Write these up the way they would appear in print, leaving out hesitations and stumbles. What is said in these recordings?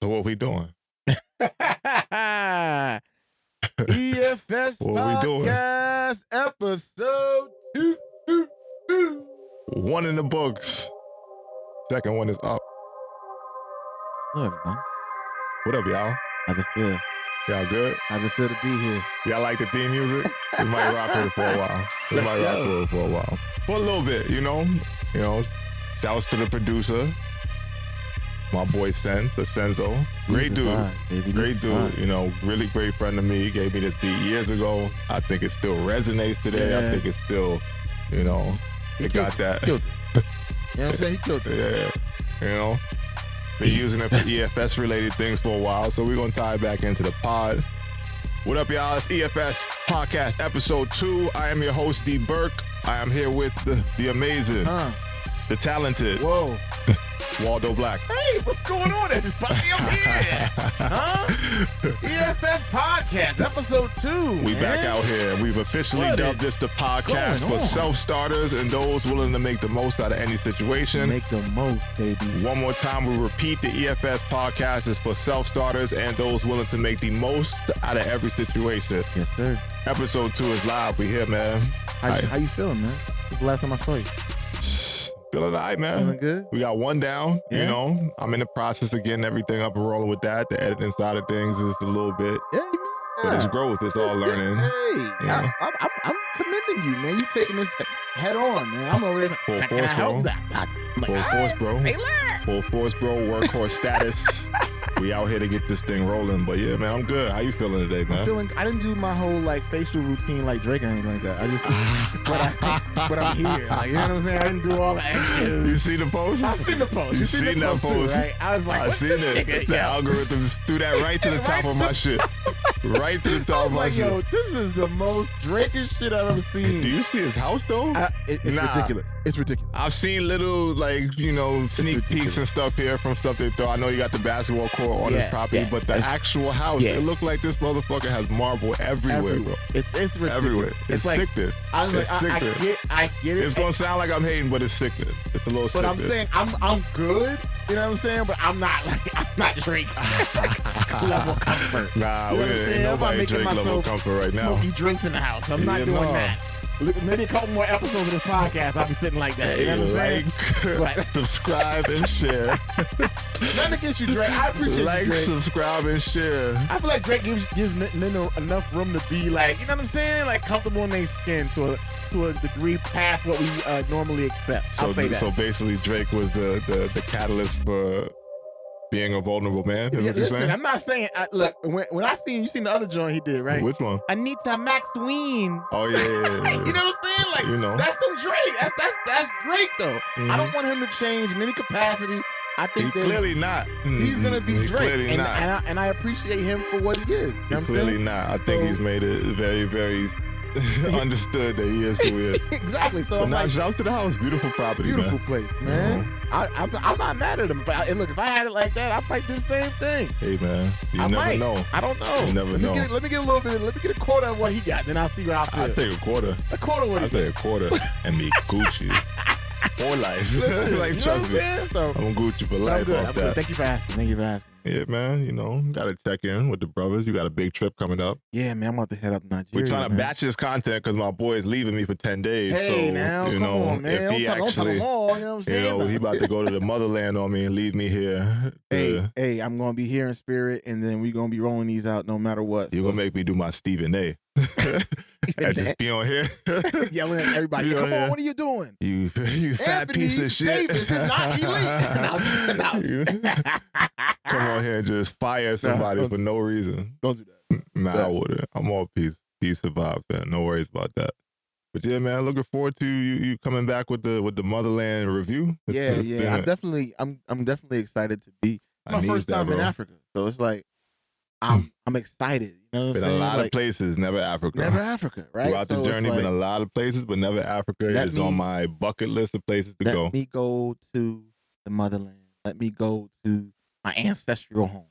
what we doing? EFS What we doing? Podcast episode 2. One in the books. Second one is up. Hello, everyone. What up, y'all? How's it feel? Y'all good? How's it feel to be here? Y'all like the theme music? We might rock with it for a while. Let's go. For a while. For a little bit, you know. Shouts to the producer. My boy Senzo. Great dude. Great dude. You know, really great friend of me. He gave me this beat years ago. I think it still resonates today. Yeah. I think it's still, you know, it got that. Killed it. You know what I'm saying? He killed it. Yeah. You know, been using it for EFS related things for a while, so we're gonna tie it back into the pod. What up, y'all? It's EFS Podcast Episode 2. I am your host, D. Burke. I am here with the amazing, the talented, Waldo Black. Hey, what's going on, everybody? I'm here. EFS Podcast Episode 2. We back out here. We've officially dubbed this the podcast for self-starters and those willing to make the most out of any situation. Make the most, baby. One more time, we repeat, the EFS podcast is for self-starters and those willing to make the most out of every situation. Yes, sir. Episode 2 is live. We here, man. How you feeling, man? This is the last time I saw you. Feeling all right, man. Feeling good? We got one down, Yeah. you know. I'm in the process of getting everything up and rolling with that. The editing side of things is a little bit, but it's growth. It's all learning. Hey, Yeah. I'm commending you, man. You taking this head on, man. I'm over here. Full Can I force, help bro. that? I'm like, Full all force, right. bro. Hey, learn. Full force, bro. Workhorse status. We out here to get this thing rolling. But yeah, man, I'm good. How you feeling today, man? I didn't do my whole like facial routine like Drake or anything like that. I just, but I'm here. Like, you know what I'm saying? I didn't do all the extras. You see the post? I seen the post. You seen that post? Too, right? I was like, I seen it. The algorithms threw that right to the top of my shit. Right to the I top was of my like, shit. yo, this is the most Drake-ish shit I've ever seen. Do you see his house though? It's Nah. ridiculous. It's ridiculous. I've seen little, like, you know, sneak ridiculous. peeks and stuff here from stuff they throw. I know you got the basketball court on his property, but the actual house, it looked like this motherfucker has marble everywhere, bro. It's ridiculous. Everywhere. It's like, sickness. I was like, It's sickness. I get it. It's gonna sound like I'm hating, but it's sickness. It's a little But sickness. I'm saying I'm good. You know what I'm saying? But I'm not Drake level comfort. Nah, You know what I'm ain't saying? I'm not nobody making Drake level myself comfort right now. Smoky drinks in the house. I'm not Yeah, doing no. that. Maybe a couple more episodes of this podcast, I'll be sitting like that. You know what I'm saying? Like, subscribe, and share. Nothing against you, Drake. I appreciate Like, you, Drake. subscribe, and share. I feel like Drake gives men enough room to be like, you know what I'm saying? Like comfortable in their skin to a degree past what we normally accept. I'll say that. So basically, Drake was the catalyst for being a vulnerable man. Is what you're Listen, saying? I'm not saying. Look, when I you seen the other joint he did, right? Which one? Anita Maxwell. Oh yeah. You know what I'm saying? Like, You know. that's some Drake. That's Drake though. I don't want him to change in any capacity. I think He's that clearly not. he's gonna be He's Drake, clearly not. and I appreciate him for what he is. You know what I'm Clearly saying? not. I think he's made it very, very understood that he is who he is. Exactly. So But I'm now, like, shouts to the house. Beautiful property, beautiful man. place, man. I'm not mad at him. Look, if I had it like that, I might do the same thing. Hey, man. You I never might. know. I don't know. You never know. Let me get a little bit. Let me get a quarter of what he got. Then I'll see what I feel. I take a quarter. A quarter what I he take a quarter and be Gucci for life. Listen, Like, you know trust what me. I'm saying? So I'm Gucci for I'm life good. off I'm good. that. Thank you for asking. Thank you for asking. Yeah, man. You know, gotta check in with the brothers. You got a big trip coming up. Yeah, man. I'm about to head up to Nigeria. We're trying to man. batch this content because my boy is leaving me for 10 days. Hey, so, now, you come know, on, man. if he Don't tell actually, them all. You know what I'm saying? he about to go to the motherland on me and leave me here. Hey, I'm gonna be here in spirit, and then we gonna be rolling these out no matter what. You're going to make me do my Stephen A. and just be on here. Yelling at everybody. Be on Come on, here. what are you doing? You fat Anthony piece of shit. Davis is not elite. You come on here and just fire somebody for no reason. Don't do that. Nah, I wouldn't. I'm all peace vibes, man. No worries about that. But yeah, man, looking forward to you coming back with the motherland review. I'm definitely excited to be my first time in Africa. So it's like I'm excited. You know what I'm Been saying? a lot Like, of places, never Africa. Never Africa, right? Throughout the So it's journey, like, been a lot of places, but never Africa. It's on my bucket list of places to go. Let me go to the motherland. Let me go to my ancestral home.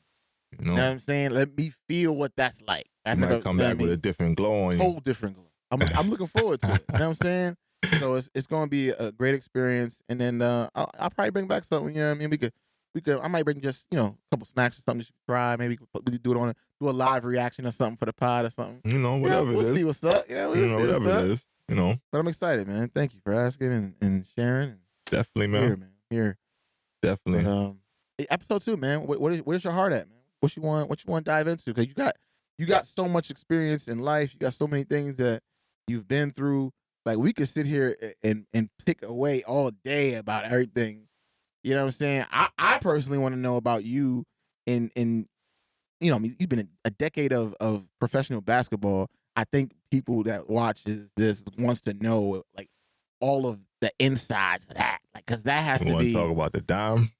You You know what I'm saying? Let me feel what that's like. You might come back with a different glow on you. Whole different glow. I'm looking forward to it. You know what I'm saying? So it's going to be a great experience. And then I'll probably bring back something. You know what I mean? We I might bring just a couple snacks or something that you can try. Maybe we could do it do a live reaction or something for the pod or something. Whatever we'll it is. See what's up. We'll see whatever it is. But I'm excited, man. Thank you for asking and sharing. Definitely, man. Here. Definitely. But, episode 2, man. Where's your heart at, man? What you want to dive into? Because you got so much experience in life. You got so many things that you've been through. Like, we could sit here and pick away all day about everything. You know what I'm saying? I personally want to know about you in you've been a decade of professional basketball. I think people that watches this wants to know like all of the insides of that. Like, cause that has to be. Talk about the dime.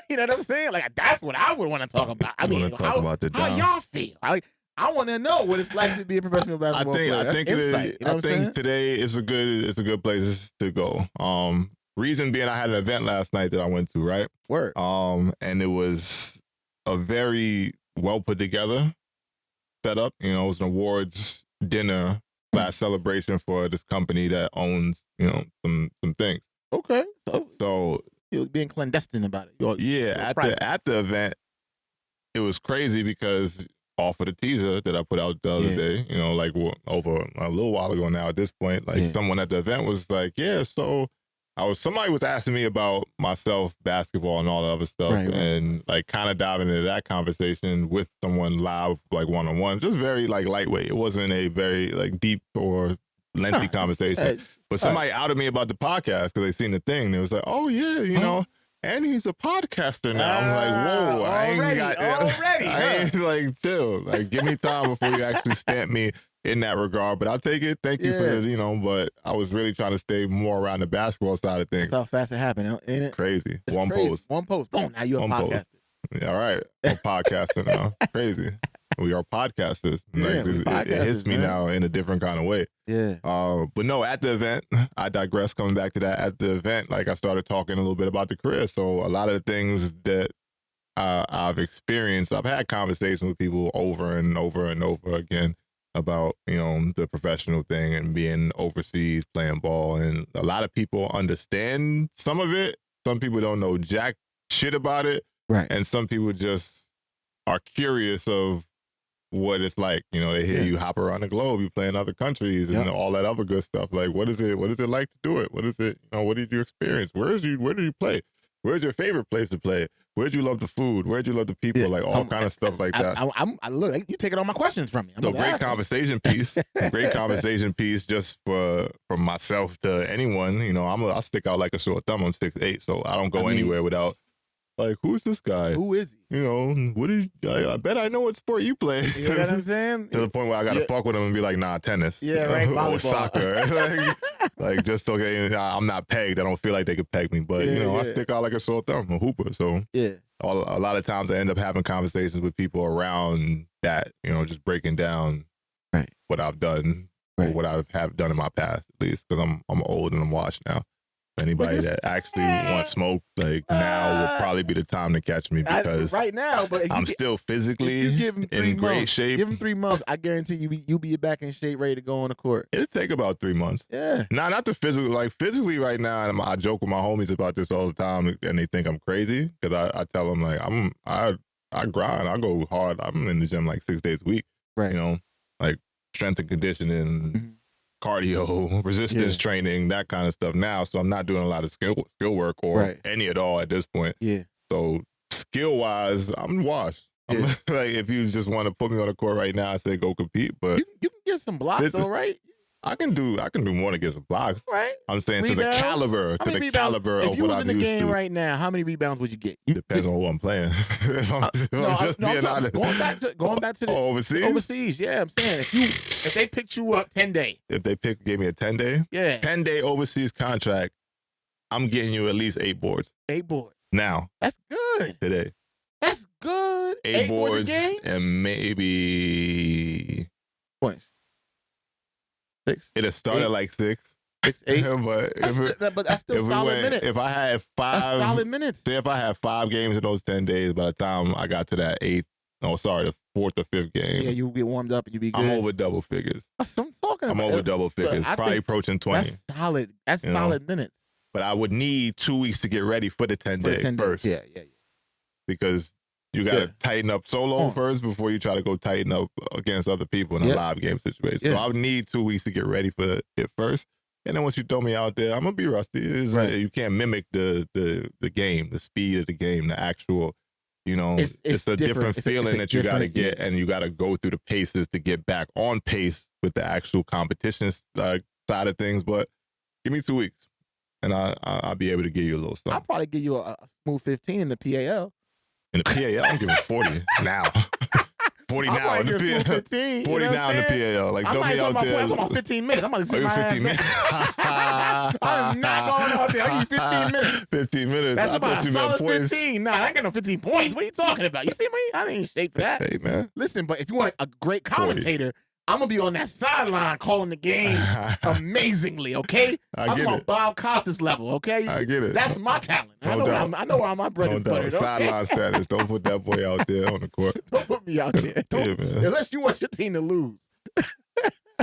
You know what I'm saying? Like, that's what I would want to talk about. I mean, how y'all feel? I want to know what it's like to be a professional basketball player. I think insight, I think today is a good place to go. Reason being, I had an event last night that I went to, right? Word. And it was a very well put together setup. It was an awards dinner / celebration for this company that owns, some things. Okay. So you're being clandestine about it. You're at the event, it was crazy because off of the teaser that I put out the other day, like over a little while ago now at this point, like someone at the event was like, so somebody was asking me about myself, basketball and all that other stuff, and like kind of diving into that conversation with someone live, like one-on-one, just very like lightweight. It wasn't a very like deep or lengthy conversation, but somebody outed me about the podcast because they seen the thing. They was like, oh yeah, and he's a podcaster now. I'm like, whoa, already. I ain't like, chill. Like, give me time before you actually stamp me in that regard. But I'll take it. Thank you for but I was really trying to stay more around the basketball side of things. That's how fast it happened, ain't it? Crazy. It's One crazy. post. One post. Boom, now you're a podcaster. Yeah, all right. I'm podcaster now. Crazy. We are podcasters. It hits me now in a different kind of way. Yeah. But no, at the event, I digress. Coming back to that, at the event, like I started talking a little bit about the career. So a lot of the things that I've experienced, I've had conversations with people over and over and over again about, the professional thing and being overseas playing ball. And a lot of people understand some of it. Some people don't know jack shit about it. Right. And some people just are curious of what it's like. They hear you hop around the globe, you play in other countries and all that other good stuff. Like, what is it like to do it? What is it, what did you experience? Where did you play? Where's your favorite place to play? Where'd you love the food? Where'd you love the people? Like all kind of stuff like that. Look, you taking all my questions from me. Great conversation piece. Great conversation piece just from myself to anyone. I'll stick out like a sore thumb. I'm 6'8", so I don't go anywhere without like, who's this guy? Who is he? I bet I know what sport you play. You know what I'm saying? To the point where I gotta fuck with him and be like, nah, tennis. Yeah, right. Volleyball. Or soccer. like just okay. I'm not pegged. I don't feel like they could peg me, but I stick out like a sore thumb. I'm a hooper. So a lot of times I end up having conversations with people around that. Just breaking down what I've done or what I have done in my past, at least, because I'm old and I'm washed now. Anybody that actually wants smoke, like now will probably be the time to catch me because right now, but I'm still physically in great shape. Give him 3 months, I guarantee you'll be back in shape, ready to go on the court. It'll take about 3 months. Yeah. Not the physical. Like physically, right now, and I joke with my homies about this all the time, and they think I'm crazy because I tell them like I grind, I go hard. I'm in the gym like 6 days a week. Right. Like strength and conditioning. Cardio, resistance training, that kind of stuff now. So I'm not doing a lot of skill work or any at all at this point. Yeah. So skill wise, I'm washed. I'm like, if you just want to put me on the court right now and say go compete, but you can get some blocks though, right? I can do more to get some blocks. Right. I'm saying rebounds? to the caliber of what I'm used to. If you was in the game right now, how many rebounds would you get? Depends on who I'm playing. Going back to the overseas. Yeah, I'm saying if they picked you up 10 day. If they gave me a 10-day? Yeah. 10-day overseas contract, I'm getting you at least 8 boards. 8 boards. Now. That's good. Today. That's good. 8 boards a game? And maybe points. 6. It'll start at like 6. 6, 8. but that's still solid minutes. If I had 5 solid minutes. Say if I had 5 games in those 10 days, by the time I got to that 8th, the 4th or 5th game. Yeah, you'll get warmed up and you'll be good. I'm over double figures. That's what I'm talking about. I'm over double figures. Look, probably approaching 20. That's solid. That's solid minutes. But I would need 2 weeks to get ready for the 10-day first. Yeah. because you got to Yeah. tighten up solo first before you try to go tighten up against other people in a live game situation. So I would need 2 weeks to get ready for it first. And then once you throw me out there, I'm going to be rusty. You can't mimic the game, the speed of the game, the actual, it's a different feeling that you got to get, and you got to go through the paces to get back on pace with the actual competition side of things. But give me 2 weeks, and I'll be able to give you a little something. I'll probably give you a smooth 15 in the PAL. In the PAL, I'm giving 40 now. 40 now in the PAL. 15, 40 now in the PAL. Like, throw me out there. I'm talking about 15 minutes. I'm about to sit my 15 minutes. I'm not going out there. I give you 15 minutes. 15 minutes. That's I about a solid points. 15. Nah, I ain't got no 15 points. What are you talking about? You see me? I ain't in shape for that. Hey, man. Listen, but if you want a great commentator, I'm going to be on that sideline calling the game amazingly, okay? I'm talking about Bob Costas level, okay? I get it. That's my talent. I know where my bread is buttered. Sideline status. Don't put that boy out there on the court. Don't put me out there. Yeah, man. Unless you want your team to lose.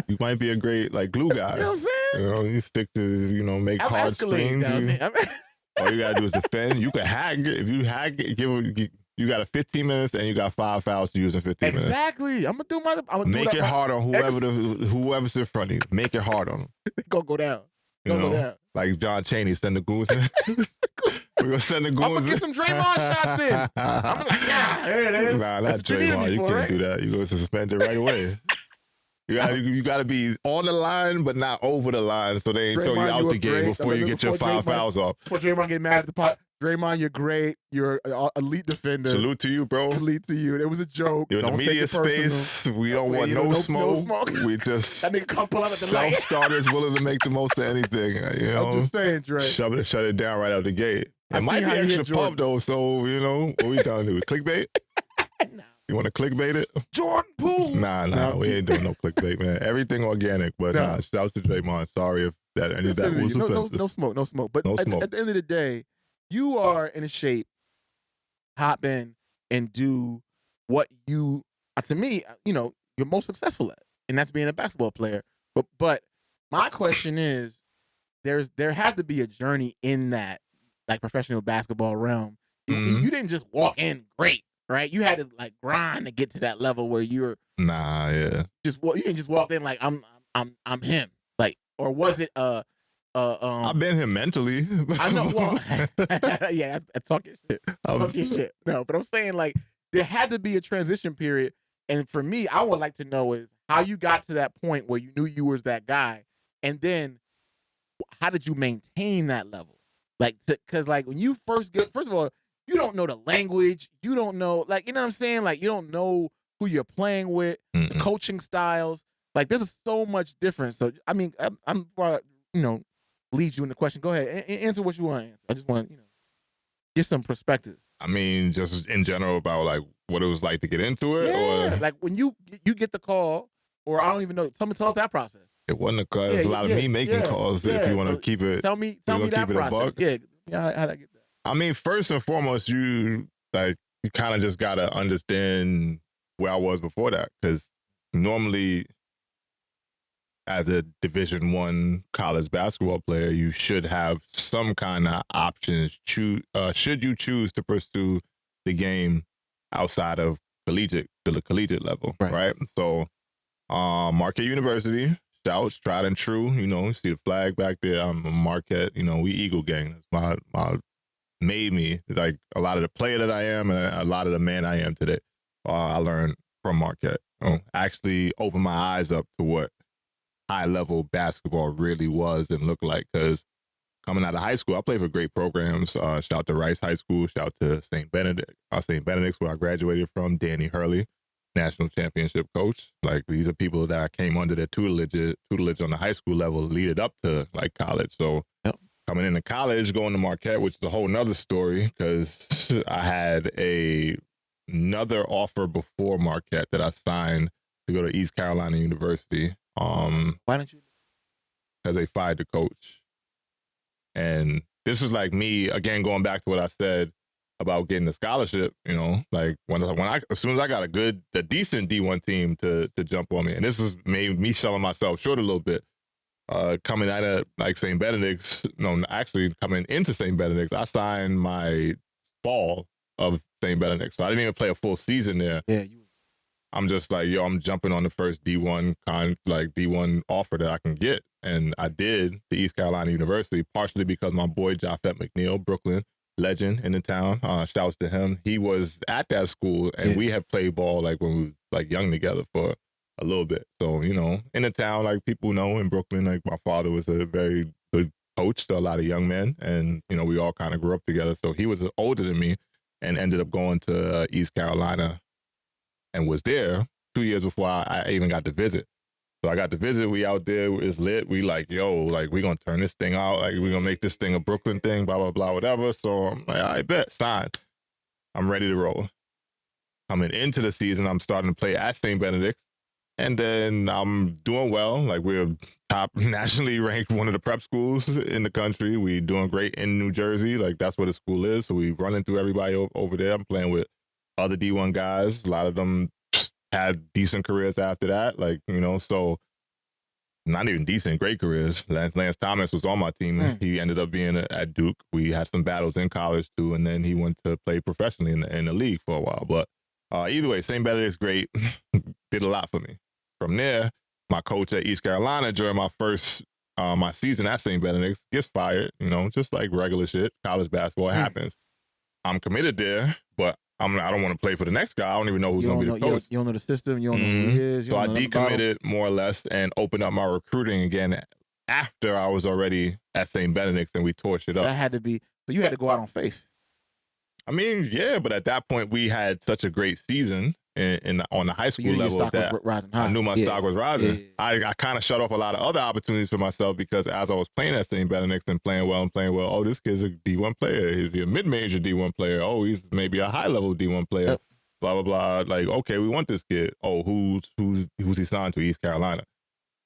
You might be a great glue guy. You know what I'm saying? You stick to make I'm hard screens. All you gotta do is defend. You can hack it. If you hack it, you got 15 minutes and you got 5 fouls to use in 15 minutes. Exactly. I'm gonna make it hard on whoever's in front of you. Make it hard on them. Go down. Go down. Like John Chaney, send the goons in. We're gonna send the goons in. I'm gonna get some Draymond shots in. I'm like, there it is. Nah, not Draymond. You can't do that. You go suspend it right away. You gotta be on the line, but not over the line, so they ain't throw you out the game before you get your 5 fouls off. Before Draymond get mad at the pot, Draymond, you're great. You're an elite defender. Salute to you, bro. Elite to you. It was a joke. You're in the media space. We don't want no smoke. We just that nigga come pull out at the light. Self-starters willing to make the most of anything. I'm just saying, Dre. Shut it down right out the gate. It might be extra pub though, so what we trying to do? Clickbait? No. You want to clickbait it? Jordan Poole. Nah, we ain't doing no clickbait, man. Everything organic, but shouts to Draymond. Sorry if any of that was offensive. No smoke. But at the end of the day, you are in a shape, hop in and do what you, to me, you're most successful at, and that's being a basketball player. But my question is, there had to be a journey in that professional basketball realm. Mm-hmm. You didn't just walk in great. Right, you had to grind to get to that level where you're. Nah, yeah. You didn't just walk in like I'm him, or was it I've been him mentally. I know. Well, yeah, that's talking shit. Talking shit. No, but I'm saying there had to be a transition period, and for me, I would like to know is how you got to that point where you knew you was that guy, and then how did you maintain that level? Because when you first of all. You don't know the language. You don't know, you know what I'm saying? You don't know who you're playing with, the coaching styles. This is so much different. So, I mean, I'm lead you in the question. Go ahead. Answer what you want to answer. I just want to, get some perspective. I mean, just in general about, what it was like to get into it? Yeah, or when you get the call, or I don't even know. Tell us that process. It wasn't a call. It was a lot of me making calls if you want to keep it. Tell me that process. Yeah, how'd I get that? I mean, first and foremost, you kind of just gotta understand where I was before that, because normally, as a Division I college basketball player, you should have some kind of options. Should you choose to pursue the game outside of the collegiate level, right? So, Marquette University, shouts, tried and true. You see the flag back there. I'm a Marquette. We Eagle gang. That's my made me a lot of the player that I am and a lot of the man I am today. I learned from Marquette. Actually opened my eyes up to what high level basketball really was and looked like. Because coming out of high school, I played for great programs. Shout out to Rice High School. Shout out to St. Benedict's, where I graduated from. Danny Hurley, national championship coach. These are people that I came under their tutelage on the high school level, leading up to college. So. Yep. Coming into college, going to Marquette, which is a whole nother story, because I had another offer before Marquette that I signed to go to East Carolina University. Why didn't you? Because they fired the coach. And this is me, again, going back to what I said about getting the scholarship, as soon as I got a decent D1 team to jump on me, and this is maybe me selling myself short a little bit. Coming out of St. Benedict's, coming into St. Benedict's, I signed my fall of St. Benedict. So I didn't even play a full season there. Yeah. I'm just like, yo, I'm jumping on the first D1 D1 offer that I can get. And I did the East Carolina University, partially because my boy Japheth McNeil, Brooklyn legend in the town, shouts to him. He was at that school and we had played ball like when we was like young together for a little bit. So, you know, in the town, like people know in Brooklyn, like my father was a very good coach to a lot of young men. And, you know, we all kind of grew up together. So he was older than me and ended up going to East Carolina and was there 2 years before I even got to visit. So I got to visit, we out there, it's lit. We like, yo, like we gonna turn this thing out. Like we gonna make this thing a Brooklyn thing, blah, blah, blah, whatever. So I'm like, I bet, signed. I'm ready to roll. Coming into the season, I'm starting to play at St. Benedict. And then I'm doing well. Like we're top nationally ranked, one of the prep schools in the country. We doing great in New Jersey. Like that's where the school is. So we running through everybody over there. I'm playing with other D1 guys. A lot of them had decent careers after that. Like, you know, so not even decent, great careers. Lance Thomas was on my team. He ended up being at Duke. We had some battles in college too. And then he went to play professionally in the league for a while. But either way, St. Benedict's great. Did a lot for me. From there, my coach at East Carolina during my first my season at St. Benedict gets fired, you know, just like regular shit, college basketball happens. I'm committed there, but I don't want to play for the next guy. I don't even know who's going to be the coach. You don't know the system. You don't know who he is. So I decommitted more or less and opened up my recruiting again after I was already at St. Benedict's and we torched it up. That had to be, so you had to go out on faith. I mean, yeah, but at that point we had such a great season on the high school level that I knew my stock was rising. I kind of shut off a lot of other opportunities for myself because as I was playing at St. Benedict's and playing well, oh, this kid's a D1 player. Is he a mid-major D1 player? Oh, he's maybe a high-level D1 player. Blah, blah, blah. Like, okay, we want this kid. Oh, who's he signed to? East Carolina.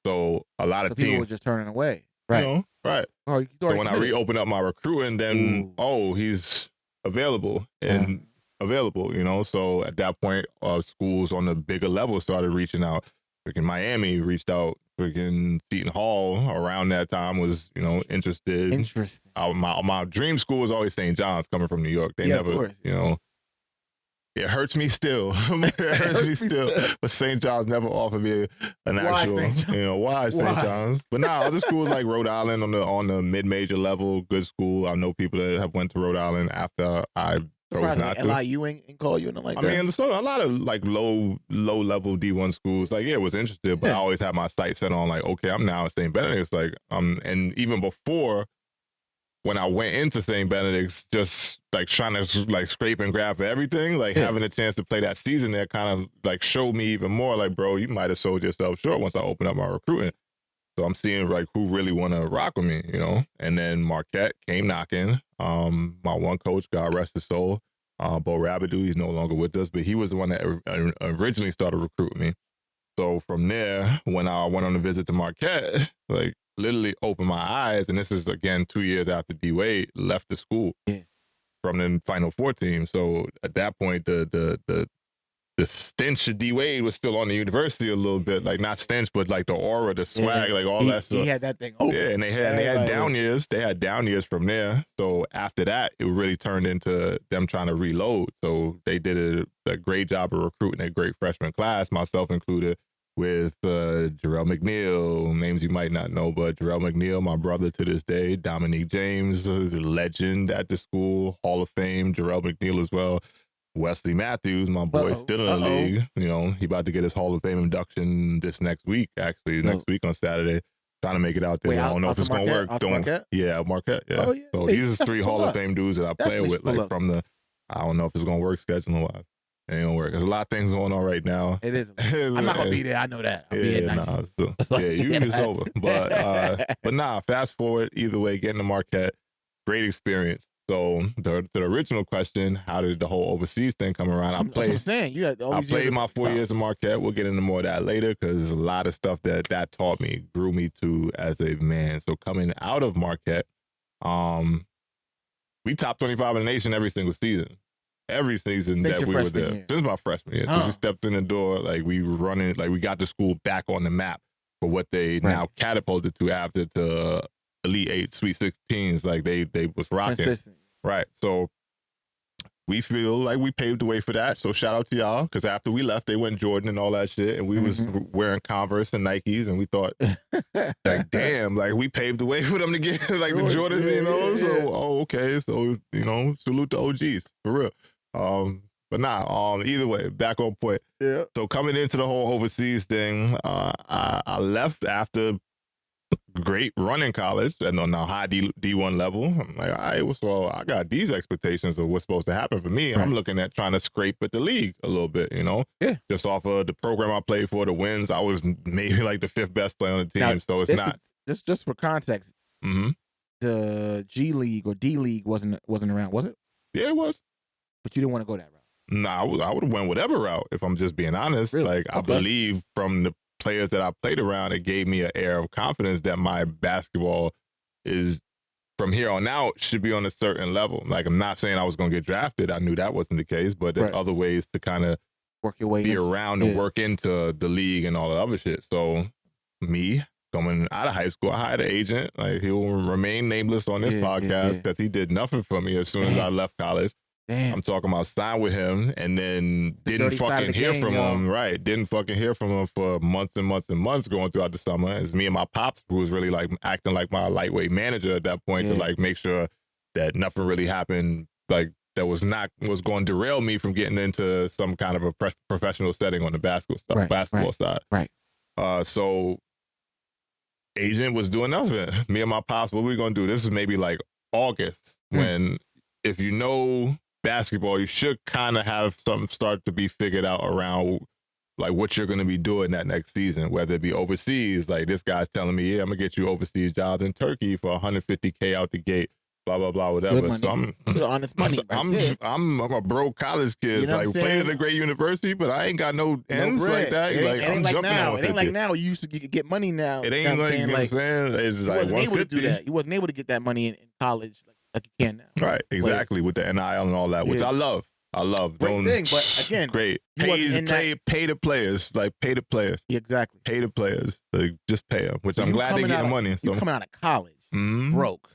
So a lot of people were just turning away. Right. You know, right. Oh, so when I reopened up my recruiting, then, he's available and available, you know. So at that point, schools on the bigger level started reaching out. Freaking Miami reached out. Freaking Seton Hall around that time was, you know, interested. Interesting. My dream school was always St. John's, coming from New York. They never, you know. It hurts me still. It hurts me still. But St. John's never offered me an actual, you know, why St. John's? But now other schools like Rhode Island on the mid-major level, good school. I know people that have went to Rhode Island after I chose not to. LIU ain't call you nothing like that? I mean, so a lot of like low level D1 schools, like, was interested, but I always had my sights set on like, okay, I'm now at St. Benedict's. Like, and even before, when I went into St. Benedict's, just like trying to like scrape and grab for everything, like having a chance to play that season there kind of like showed me even more like, bro, you might have sold yourself short once I opened up my recruiting. So I'm seeing like who really want to rock with me, you know? And then Marquette came knocking. My one coach, God rest his soul, Bo Rabidou, he's no longer with us, but he was the one that originally started recruiting me. So from there, when I went on a visit to Marquette, like, literally opened my eyes, and this is again 2 years after D Wade left the school from the Final Four team. So at that point, the stench of D Wade was still on the university a little bit, like not stench, but like the aura, the swag, like all that stuff. He had that thing. Oh, yeah, and they had down years. They had down years from there. So after that, it really turned into them trying to reload. So they did a great job of recruiting a great freshman class, myself included, with Jarrell McNeil, names you might not know, but Jarrell McNeil, my brother to this day, Dominique James is a legend at the school, Hall of Fame, Jarrell McNeil as well, Wesley Matthews, my boy, still in the league, you know, he about to get his Hall of Fame induction this next week, actually, next week on Saturday, trying to make it out there. I don't know if it's going to work. Marquette, yeah. Oh, yeah. So these are 3 Hall of Fame dudes that I play with, like from the, I don't know if it's going to work scheduling-wise. It ain't gonna work. There's a lot of things going on right now. It is. I'm not gonna be there. I know that. I'll be at it's over. But nah. Fast forward. Either way, getting to Marquette, great experience. So the original question: how did the whole overseas thing come around? I played my 4 years in Marquette. We'll get into more of that later because there's a lot of stuff that taught me, grew me to as a man. So coming out of Marquette, we top 25 in the nation every single season. Every season that we were there. This is my freshman year. So we stepped in the door, like we were running, like we got the school back on the map for what they now catapulted to after to Elite 8, Sweet 16s. Like they was rocking. Consistent. Right. So we feel like we paved the way for that. So shout out to y'all, because after we left, they went Jordan and all that shit, and we was wearing Converse and Nikes, and we thought, like, damn, like we paved the way for them to get like the Jordan, you know. So okay, so you know, salute the OGs for real. But nah, either way, back on point. Yeah. So coming into the whole overseas thing, I left after great run in college and on a high D1 level. I'm like, all right, so I got these expectations of what's supposed to happen for me. Right. I'm looking at trying to scrape at the league a little bit, you know? Yeah. Just off of the program I played for, the wins, I was maybe like the 5th best player on the team, Now, so it's not. Just for context, the G League or D League wasn't around, was it? Yeah, it was. But you didn't want to go that route. Nah, I would have went whatever route, if I'm just being honest. Really? Like, I believe from the players that I played around, it gave me an air of confidence that my basketball is, from here on out, should be on a certain level. Like, I'm not saying I was going to get drafted. I knew that wasn't the case, but there's other ways to kind of work your way be around and work into the league and all that other shit. So me coming out of high school, I hired an agent. Like, he will remain nameless on this podcast because he did nothing for me as soon as I left college. Damn. I'm talking about signed with him and then didn't fucking hear from him. Right. Didn't fucking hear from him for months and months and months going throughout the summer. It's me and my pops who was really like acting like my lightweight manager at that point to like make sure that nothing really happened, like that was going to derail me from getting into some kind of a professional setting on the basketball side. Right. So agent was doing nothing. Me and my pops, what we going to do? This is maybe like August when, if you know basketball, you should kind of have something start to be figured out around like what you're going to be doing that next season, whether it be overseas. Like, this guy's telling me, yeah, I'm gonna get you overseas jobs in Turkey for $150K out the gate, blah blah blah, whatever. So I'm honest money. I'm a broke college kid, you know like playing at a great university, but I ain't got no ends like that. It ain't like now. It ain't like now. You used to get money now. It ain't like, you know what I'm saying? It's you like wasn't able to do 150. that. You wasn't able to get that money in college like you can now. Right, exactly, with the NIL and all that, which I love. Great thing, but again, great. Pay the players, like pay the players. Exactly. Pay the players, like just pay them. Which I'm glad they're getting money. You coming out of college, broke,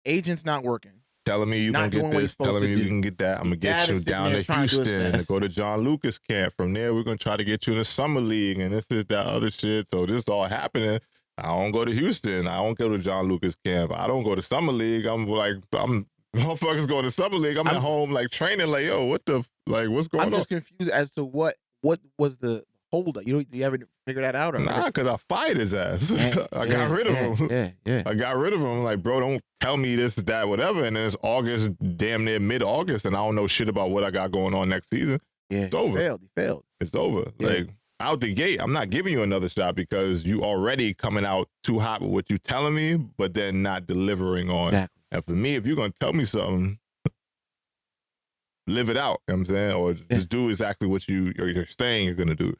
agents not working, telling me you can get this, telling me you can get that. I'm gonna get you down to Houston to go to John Lucas camp. From there, we're gonna try to get you in the summer league, and this is that other shit. So this is all happening. I don't go to Houston. I don't go to John Lucas camp. I don't go to summer league. Motherfuckers going to summer league. I'm at home like training. Like, yo, what's going on? I'm just confused as to what was the holdup. You ever figure that out? Or nah, because I fired his ass. I got rid of him. Yeah. I got rid of him. Like, bro, don't tell me this, that, whatever. And then it's August, damn near mid-August, and I don't know shit about what I got going on next season. Yeah, it's over. He failed. It's over. Yeah. Like, out the gate, I'm not giving you another shot because you already coming out too hot with what you telling me, but then not delivering on. Exactly. And for me, if you're going to tell me something, live it out, you know what I'm saying? Or just do exactly what you're saying you're going to do.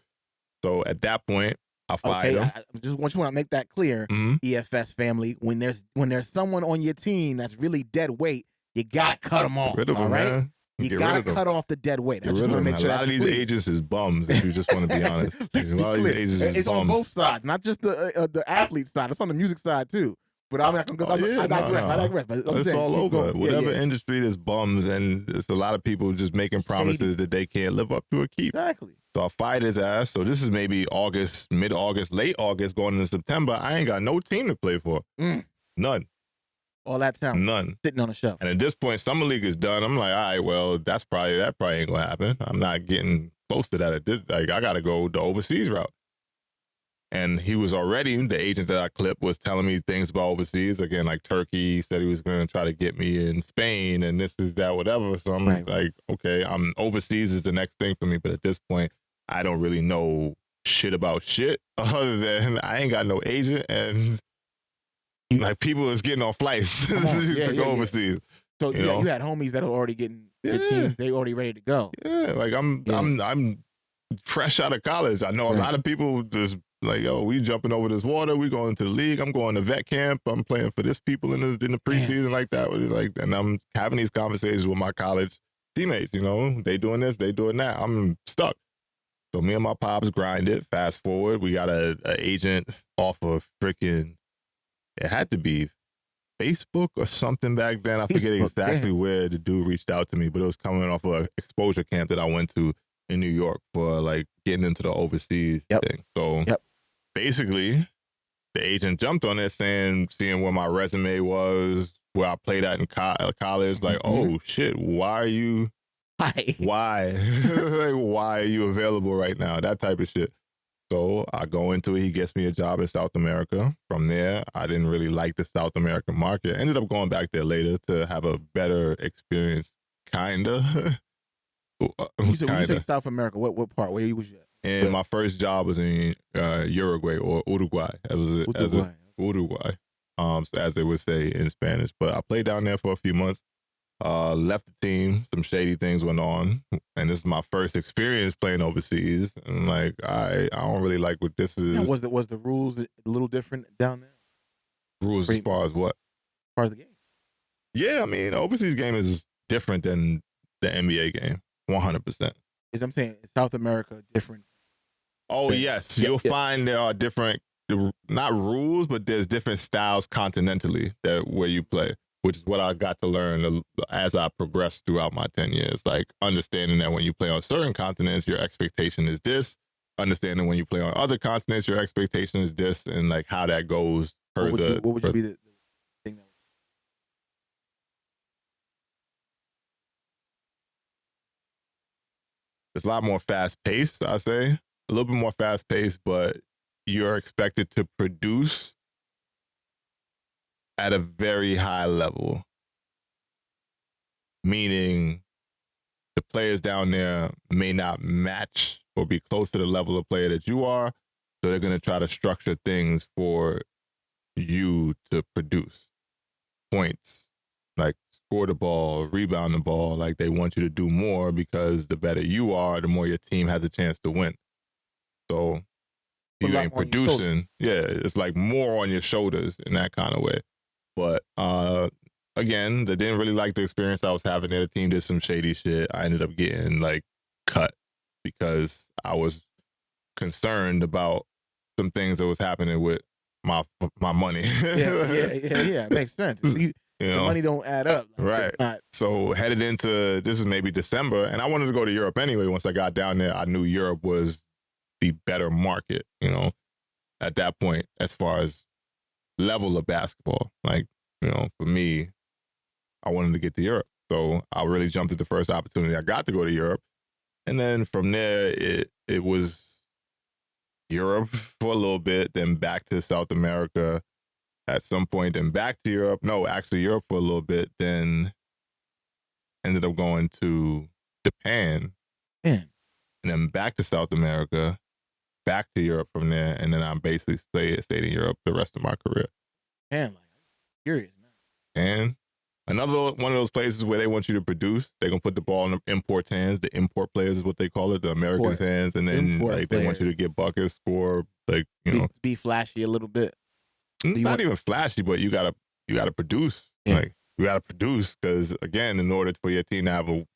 So at that point, I fired him. I just want to make that clear, EFS family. When there's someone on your team that's really dead weight, you got to cut them off. Rid of them, right? Man. You got to cut off the dead weight. I just want to make sure a lot of these agents is bums, if you just want to be honest. A lot of these agents is it's bums. on both sides, not just the athlete side. It's on the music side too. But I'm not going to go. I digress. But it's all over. Whatever industry, there's bums, and there's a lot of people just making promises that they can't live up to or keep. Exactly. So I fired his ass. So this is maybe August, mid-August, late August, going into September. I ain't got no team to play for. None. All that time. None. Sitting on a shelf. And at this point, summer league is done. I'm like, all right, well, that probably ain't gonna happen. I'm not getting close to that. Like, I gotta go the overseas route. And he was already, the agent that I clipped was telling me things about overseas. Again, like Turkey, he said he was going to try to get me in Spain and this is that, whatever. So I'm like, okay, overseas is the next thing for me. But at this point, I don't really know shit about shit other than I ain't got no agent and like people is getting on flights to go overseas. So you had homies that are already getting their teams, they already ready to go. Yeah, like I'm fresh out of college. I know a lot of people just like, yo, we jumping over this water. We going to the league. I'm going to vet camp. I'm playing for this people in the preseason like that. And I'm having these conversations with my college teammates. You know, they doing this, they doing that. I'm stuck. So me and my pops grinded. Fast forward, we got a agent off of freaking. It had to be Facebook or something back then. I forget Facebook, exactly damn. where the dude reached out to me, but it was coming off of an exposure camp that I went to in New York for like getting into the overseas Yep. thing. So Yep. basically, the agent jumped on it, seeing where my resume was, where I played at in college. Like, oh shit, why are you? Why? Like, why are you available right now? That type of shit. So I go into it. He gets me a job in South America. From there, I didn't really like the South American market. Ended up going back there later to have a better experience, kinda. When you say South America, what part? Where you was at? And my first job was in Uruguay or Uruguay. It was Uruguay, as they would say in Spanish. But I played down there for a few months. Left the team. Some shady things went on, and this is my first experience playing overseas. And like, I don't really like what this is. Now, was the rules a little different down there? Rules as far as what? As far as the game? Yeah, I mean, overseas game is different than the NBA game. 100%. Is I'm saying South America different. Oh yes, you'll find there are different, not rules, but there's different styles continentally where you play, which is what I got to learn as I progressed throughout my 10 years. Like understanding that when you play on certain continents, your expectation is this. Understanding when you play on other continents, your expectation is this, and like how that goes. What would you be the thing that? It's a lot more fast paced, I say. A little bit more fast paced, but you're expected to produce at a very high level. Meaning the players down there may not match or be close to the level of player that you are. So they're going to try to structure things for you to produce points, like score the ball, rebound the ball. Like they want you to do more because the better you are, the more your team has a chance to win. So you ain't producing. Yeah, it's like more on your shoulders in that kind of way. But again, they didn't really like the experience I was having there. The team did some shady shit. I ended up getting like cut because I was concerned about some things that was happening with my money. Yeah. It makes sense. See, the money don't add up. Like, right. So headed into, this is maybe December, and I wanted to go to Europe anyway. Once I got down there, I knew Europe was the better market, at that point, as far as level of basketball. Like, for me, I wanted to get to Europe. So I really jumped at the first opportunity I got to go to Europe. And then from there, it was Europe for a little bit, then back to South America at some point, then back to Europe. No, actually Europe for a little bit, then ended up going to Japan. Man. And then back to South America, back to Europe from there, and then I basically stayed in Europe the rest of my career. Man, like, I'm curious, man. And another one of those places where they want you to produce. They're gonna put the ball in the import's hands. The import players is what they call it, the Americans' hands, and then they want you to get buckets, score, be flashy a little bit. Not even flashy, but you gotta produce. Yeah. Like you gotta produce because again, in order for your team to have a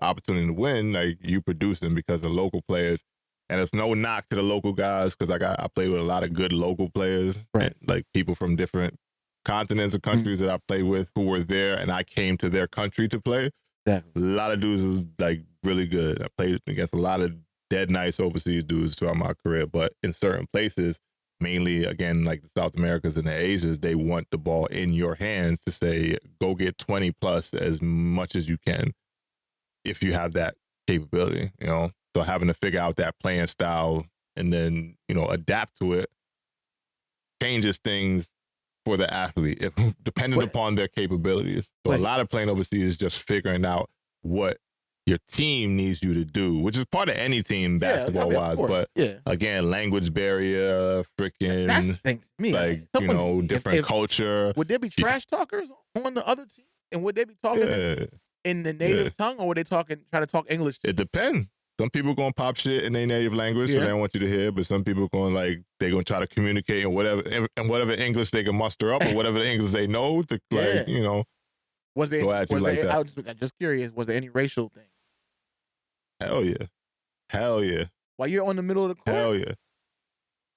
opportunity to win, like you producing because the local players. And it's no knock to the local guys because I played with a lot of good local players, right? And, like people from different continents or countries that I played with who were there, and I came to their country to play. Exactly. A lot of dudes was like really good. I played against a lot of dead nice overseas dudes throughout my career, but in certain places, mainly again like the South Americas and the Asias, they want the ball in your hands to say go get 20 plus as much as you can if you have that capability, So having to figure out that playing style and then, adapt to it changes things for the athlete, depending upon their capabilities. So a lot of playing overseas is just figuring out what your team needs you to do, which is part of any team basketball-wise. But again, language barrier, freaking, that's the thing to me. Like, different culture. Would there be trash talkers on the other team? And would they be talking in the native tongue, or would they try to talk English? It depends. Some people gonna pop shit in their native language, so they don't want you to hear. But some people they're gonna try to communicate in whatever English they can muster up, or whatever the English they know to Was there? Like that. I was just curious. Was there any racial thing? Hell yeah. While you're on the middle of the court. Hell yeah.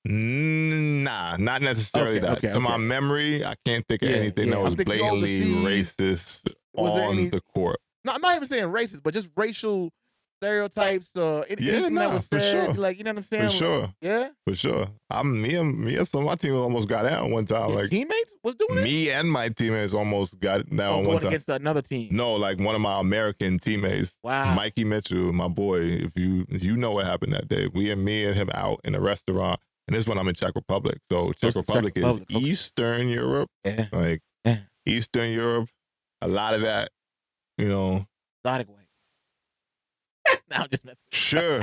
Nah, not necessarily that. To my memory, I can't think of anything that was blatantly racist on the court. No, I'm not even saying racist, but just racial stereotypes or anything that was said. Sure. Like, you know what I'm saying? For sure. Yeah? For sure. Me and some of my team almost got down one time. Your like teammates was doing it? Me and my teammates almost got down one going time. against another team. No, like one of my American teammates. Wow. Mikey Mitchell, my boy. If you know what happened that day. Me and him out in a restaurant. And this is when I'm in Czech Republic. So Czech Republic is Eastern Europe. Yeah. Like Eastern Europe. A lot of that, exotic way. No, I'm just messing. Sure.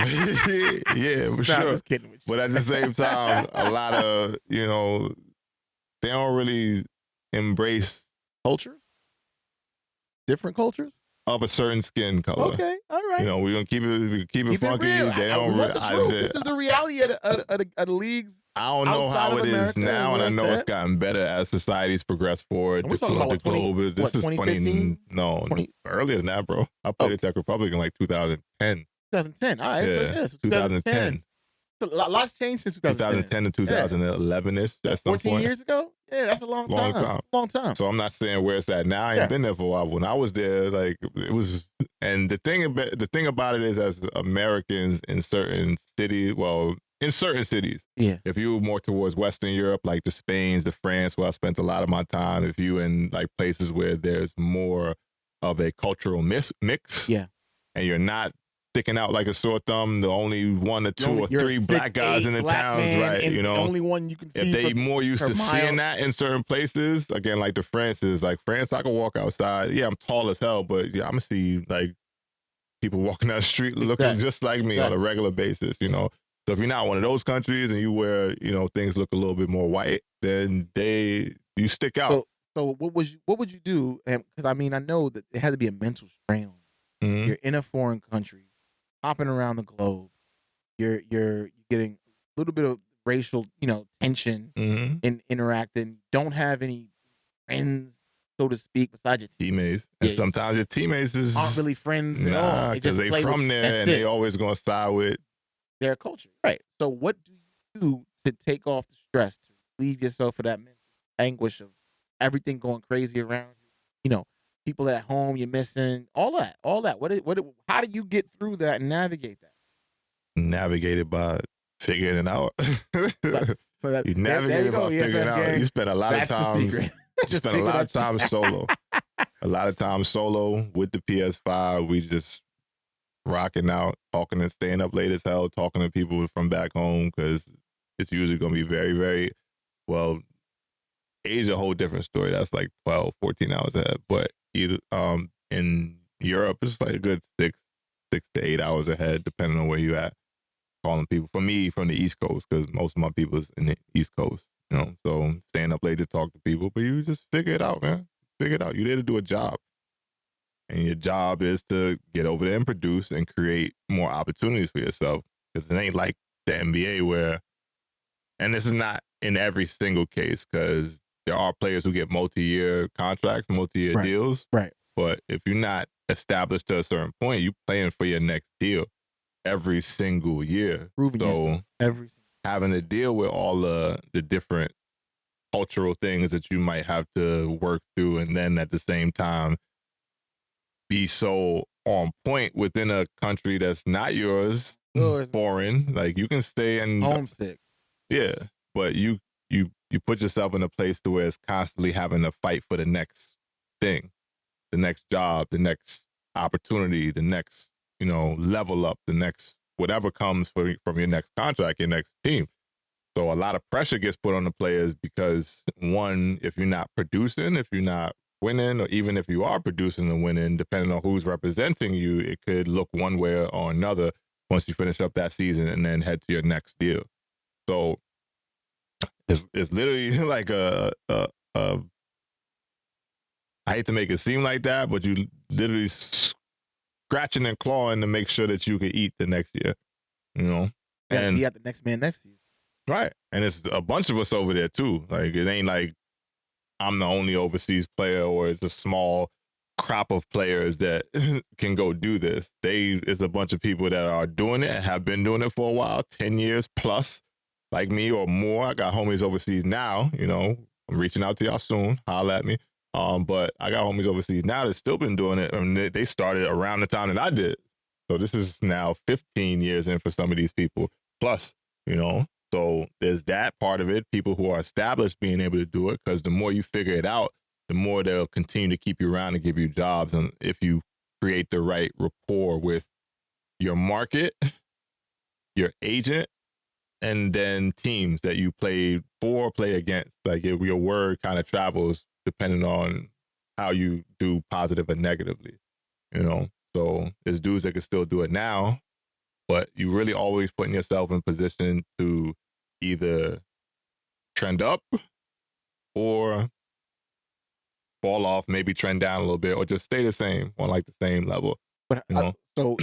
Yeah, for sure. I'm just kidding with you. But at the same time, a lot of, they don't really embrace cultures? Different cultures? Of a certain skin color. Okay, all right. We're gonna keep it funky. Real. They don't This is the reality of the leagues. I don't know how it is now, and I know it's gotten better as society's progressed forward. We're talking about This is 2015? Earlier than that, bro. I played at Czech Republic in like 2010. 2010. All right, yeah, so 2010. So a lot's changed since 2010 to 2011-ish. That's 14 years ago? Yeah, that's a long time. Long time. So I'm not saying where it's at now. I ain't been there for a while. When I was there, like it was, and the thing about it is, as Americans in certain cities, if you were more towards Western Europe, like the Spains, the France, where I spent a lot of my time, if you in like places where there's more of a cultural mix, and you're not sticking out like a sore thumb, the only one or two or three black guys in the towns, right? The only one you can see. If they more used to seeing that in certain places, again, like the France, I can walk outside. Yeah, I'm tall as hell, but yeah, I'm gonna see like people walking down the street looking just like me on a regular basis, So if you're not one of those countries and you wear, things look a little bit more white, then you stick out. So what would you do? Because I know that it had to be a mental strain on you. Mm-hmm. You're in a foreign country, hopping around the globe. You're getting a little bit of racial, tension in interacting. Don't have any friends, so to speak, besides your teammates. And sometimes your teammates aren't really friends at all. Because they from there and they always gonna side with their culture. Right. So what do you do to take off the stress, to relieve yourself of that mental anguish of everything going crazy around you? People at home you're missing, all that. How do you get through that and navigate that? Navigate it by figuring it out. You navigate it by figuring it out. You spend a lot of time. You spend a lot of time solo. A lot of time solo with the PS5. We just rocking out, talking and staying up late as hell, talking to people from back home, because it's usually going to be very, very, well, Asia, a whole different story. That's like 12, 14 hours ahead. But either in Europe, it's like a good 6 to 8 hours ahead, depending on where you at. Calling people, for me, from the East Coast, because most of my people is in the East Coast, so staying up late to talk to people, but you just figure it out, man. Figure it out. You're there to do a job. And your job is to get over there and produce and create more opportunities for yourself. Because it ain't like the NBA where, and this is not in every single case, because there are players who get multi-year contracts, multi-year deals. Right. But if you're not established to a certain point, you're playing for your next deal every single year. Proving yourself every single. Having to deal with all the different cultural things that you might have to work through, and then at the same time be so on point within a country that's not yours, foreign. Like you can stay in homesick. Yeah, but you put yourself in a place to where it's constantly having to fight for the next thing, the next job, the next opportunity, the next level up, the next whatever comes from your next contract, your next team. So a lot of pressure gets put on the players because, one, if you're not producing, if you're not winning, or even if you are producing and winning, depending on who's representing you, it could look one way or another once you finish up that season and then head to your next deal. So it's literally like I hate to make it seem like that, but you literally scratching and clawing to make sure that you can eat the next year, and you have the next man next to you. Right. And it's a bunch of us over there too. Like it ain't like I'm the only overseas player or it's a small crop of players that can go do this. It's a bunch of people that are doing it and have been doing it for a while, 10 years plus. like me or more. I got homies overseas now. You know, I'm reaching out to y'all soon. Holla at me. But I got homies overseas now that's still been doing it. I mean, they started around the time that I did. So this is now 15 years in for some of these people. Plus, you know, so there's that part of it. People who are established being able to do it, because the more you figure it out, the more they'll continue to keep you around and give you jobs. And if you create the right rapport with your market, your agent, and then teams that you play for, play against, like your word kind of travels depending on how you do positive or negatively, you know? So there's dudes that can still do it now, but you really always putting yourself in position to either trend up or fall off, maybe trend down a little bit, or just stay the same on like the same level. But you know? So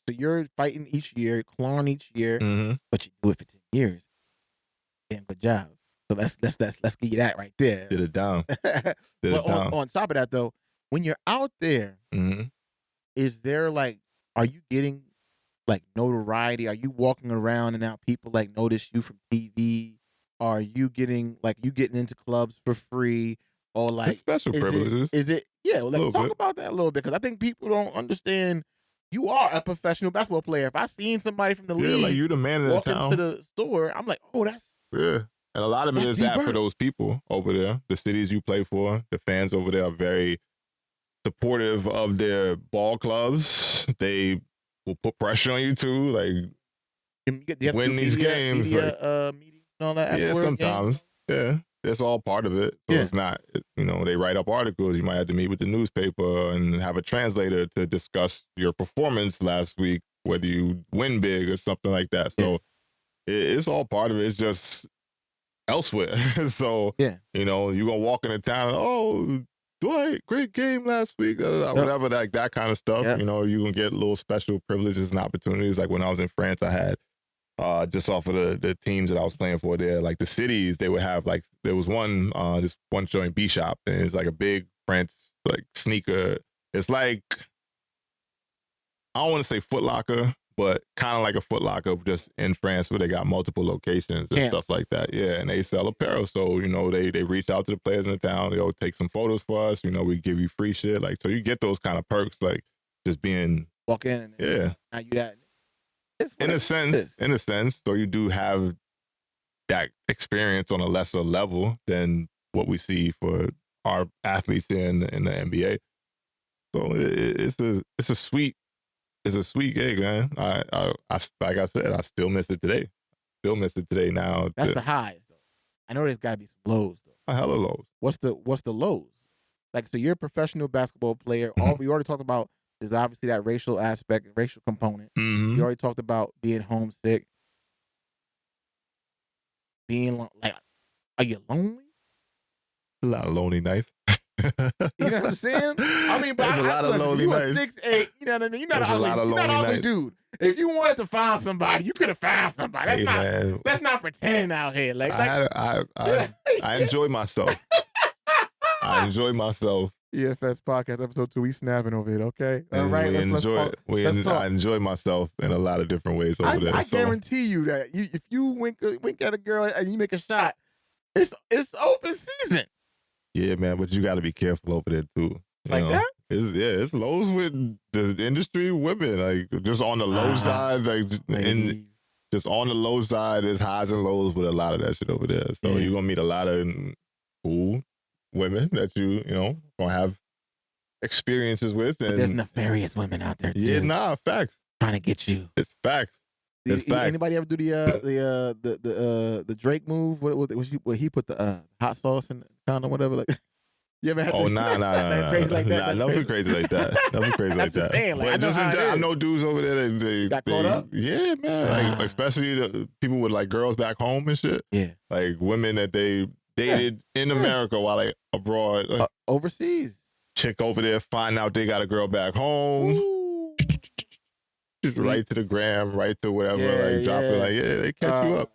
you're fighting each year, clawing each year, Mm-hmm. but you do it for 10 years. Damn good job. So let's give you that right there. Did it down. But on top of that though, when you're out there, Mm-hmm. is there like, are you getting like notoriety? Are you walking around and now people like notice you from TV? Are you getting into clubs for free? Or like It's special privileges. Talk about that a little bit, because I think people don't understand you are a professional basketball player. If I seen somebody from the league like you the man in the walk town. into the store, I'm like, oh, that's And a lot of it is that for those people over there, the cities you play for, the fans over there are very supportive of their ball clubs. They will put pressure on you too, like win these games. Media and all that. Yeah, sometimes. Yeah, that's all part of it. So it's not, you know, they write up articles. You might have to meet with the newspaper and have a translator to discuss your performance last week, whether you win big or something like that. So it's all part of it. It's just elsewhere. So, you know, you're going to walk into town and, oh, Dwight, great game last week, whatever, like that kind of stuff. You know, you can get little special privileges and opportunities. Like when I was in France, I had just off of the teams that I was playing for there, like the cities, they would have like, there was this one joint B shop, and it's like a big French like sneaker. It's like, I don't want to say Foot Locker, but kind of like a Foot Locker just in France, where they got multiple locations and stuff like that. Yeah, and they sell apparel. So, you know, they reach out to the players in the town. They'll take some photos for us. You know, we give you free shit. Like, so you get those kind of perks, like just being walk in and now you that. In a sense, so you do have that experience on a lesser level than what we see for our athletes in the NBA. So it's a sweet gig, man. I like I said, I still miss it today. Now. That's the highs though. I know there's got to be some lows though. A hella lows. What's the lows? Like, so you're a professional basketball player. We already talked about. There's obviously that racial aspect, racial component. Mm-hmm. You already talked about being homesick. Being like, are you lonely? A lot of lonely nights. You know what I'm saying? I mean, but a lot of lonely nights. 6'8", you know what I mean? You're not an ugly dude. If you wanted to find somebody, you could have found somebody. Let's not pretend out here. I enjoy myself. I enjoy myself. EFS podcast episode 2. We snapping over it, okay? All right, let's talk. I enjoy myself in a lot of different ways over there. I guarantee you that if you wink at a girl and you make a shot, it's open season. Yeah, man, but you got to be careful over there too. Like that? It's lows with the industry women, like just on the low side, just on the low side, there's highs and lows with a lot of that shit over there. So you're gonna meet a lot of cool women that you know gonna have experiences with, and but there's nefarious women out there too. Yeah, facts. Trying to get you. It's facts. Anybody ever do the Drake move? What he put the hot sauce in the condom, whatever? Like, you ever had? Nah, crazy like that. Nothing crazy like that. Nothing crazy like that. Saying, like, I know dudes over there that they got caught up. Yeah, man. Like, especially the people with like girls back home and shit. Yeah, like women that they dated in America while they abroad, overseas. Chick over there find out they got a girl back home. Ooh. Just right to the gram, right to whatever, drop it like, they catch you up.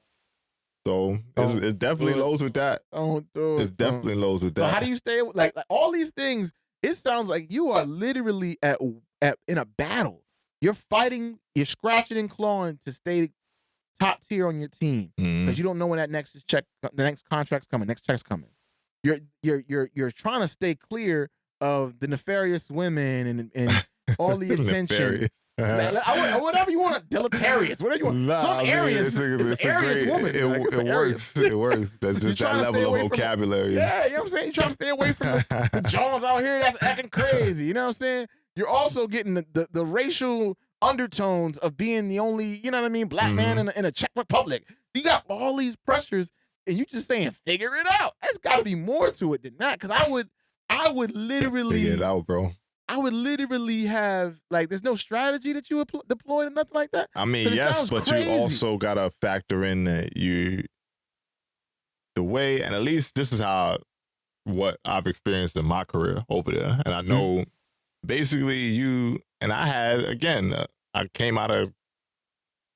So it's definitely lows with that. Don't do it. It's definitely lows with that. So how do you stay like all these things? It sounds like you are literally in a battle. You're fighting, you're scratching and clawing to stay top tier on your team because you don't know when the next contract's coming, next check's coming. You're trying to stay clear of the nefarious women and all the attention. Whatever you want, deleterious, whatever you want. Some areas, it's an Aries woman. It works. It works. That's just that level of vocabulary. You know what I'm saying? You're trying to stay away from the Jones out here that's acting crazy. You know what I'm saying? You're also getting the racial undertones of being the only, you know what I mean, black man in a Czech Republic. You got all these pressures, and you just saying, figure it out. There's got to be more to it than that. Because I would literally figure it out, bro. I would literally have, like, there's no strategy that you would deploy or nothing like that. I mean, yes, but crazy. You also got to factor in that the way, and at least this is what I've experienced in my career over there. And I know basically and I had, again, I came out of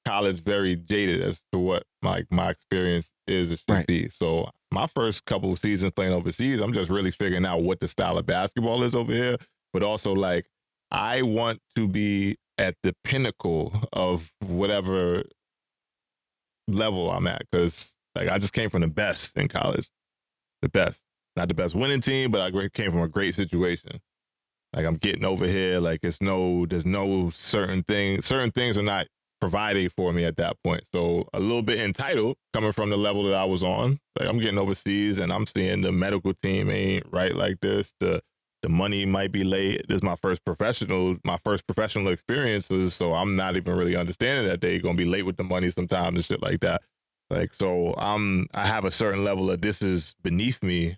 college very jaded as to what my experience is or should be. So my first couple of seasons playing overseas, I'm just really figuring out what the style of basketball is over here. But also, like, I want to be at the pinnacle of whatever level I'm at. Because, like, I just came from the best in college. The best. Not the best winning team, but I came from a great situation. Like, I'm getting over here. Like, there's no certain things. Certain things are not provided for me at that point. So a little bit entitled coming from the level that I was on. Like, I'm getting overseas and I'm seeing the medical team ain't right like this. The money might be late. This is my first professional experiences, so I'm not even really understanding that they're gonna be late with the money sometimes and shit like that. Like, so I have a certain level of this is beneath me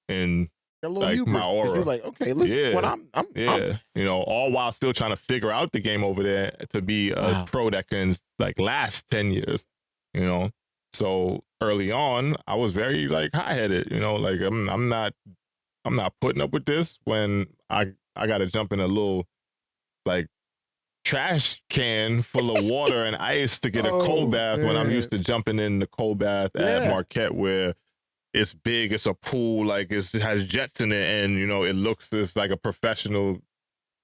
in like my aura. You're like, okay, listen, what I'm you know, all while still trying to figure out the game over there to be a pro that can like last 10 years, you know. So early on, I was very like high-headed, you know, like I'm not putting up with this when I got to jump in a little like trash can full of water and ice to get a cold bath when I'm used to jumping in the cold bath at Marquette where it's big, it's a pool, like it has jets in it, and you know it looks just like a professional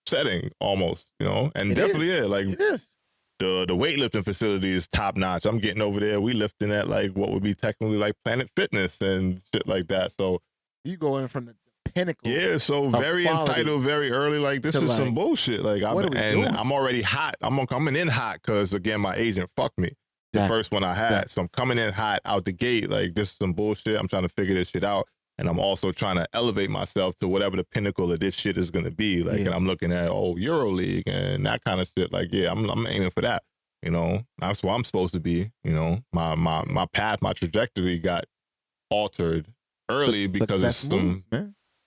setting almost, you know, and it definitely is. Like it is. The weightlifting facility is top notch. I'm getting over there. We lifting at like what would be technically like Planet Fitness and shit like that. So you go in from the pinnacle. Yeah, so very entitled, very early. Like this is some bullshit. Like I'm already hot. I'm coming in hot because again my agent fucked me. The first one I had. So I'm coming in hot out the gate. Like this is some bullshit. I'm trying to figure this shit out. And I'm also trying to elevate myself to whatever the pinnacle of this shit is going to be. Like, and I'm looking at, EuroLeague and that kind of shit. Like, I'm aiming for that. You know, that's where I'm supposed to be. You know, my path, my trajectory got altered early because of some.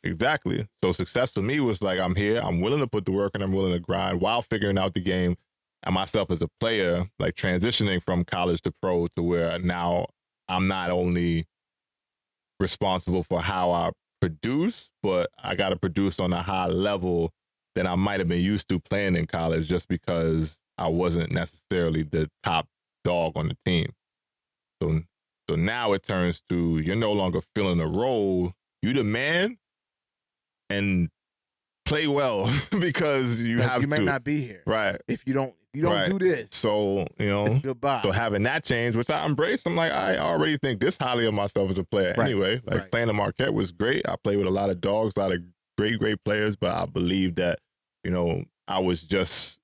Exactly. So success for me was like, I'm here, I'm willing to put the work and I'm willing to grind while figuring out the game and myself as a player, like transitioning from college to pro to where now I'm not only responsible for how I produce, but I got to produce on a high level that I might have been used to playing in college just because I wasn't necessarily the top dog on the team. So now it turns to you're no longer filling a role. You the man and play well because you have to. You may not be here. Right. If you don't do this. So, you know, it's goodbye. So having that change, which I embrace, I'm like, I already think this highly of myself as a player anyway. Like playing at Marquette was great. I played with a lot of dogs, a lot of great players, but I believe that, you know, I was just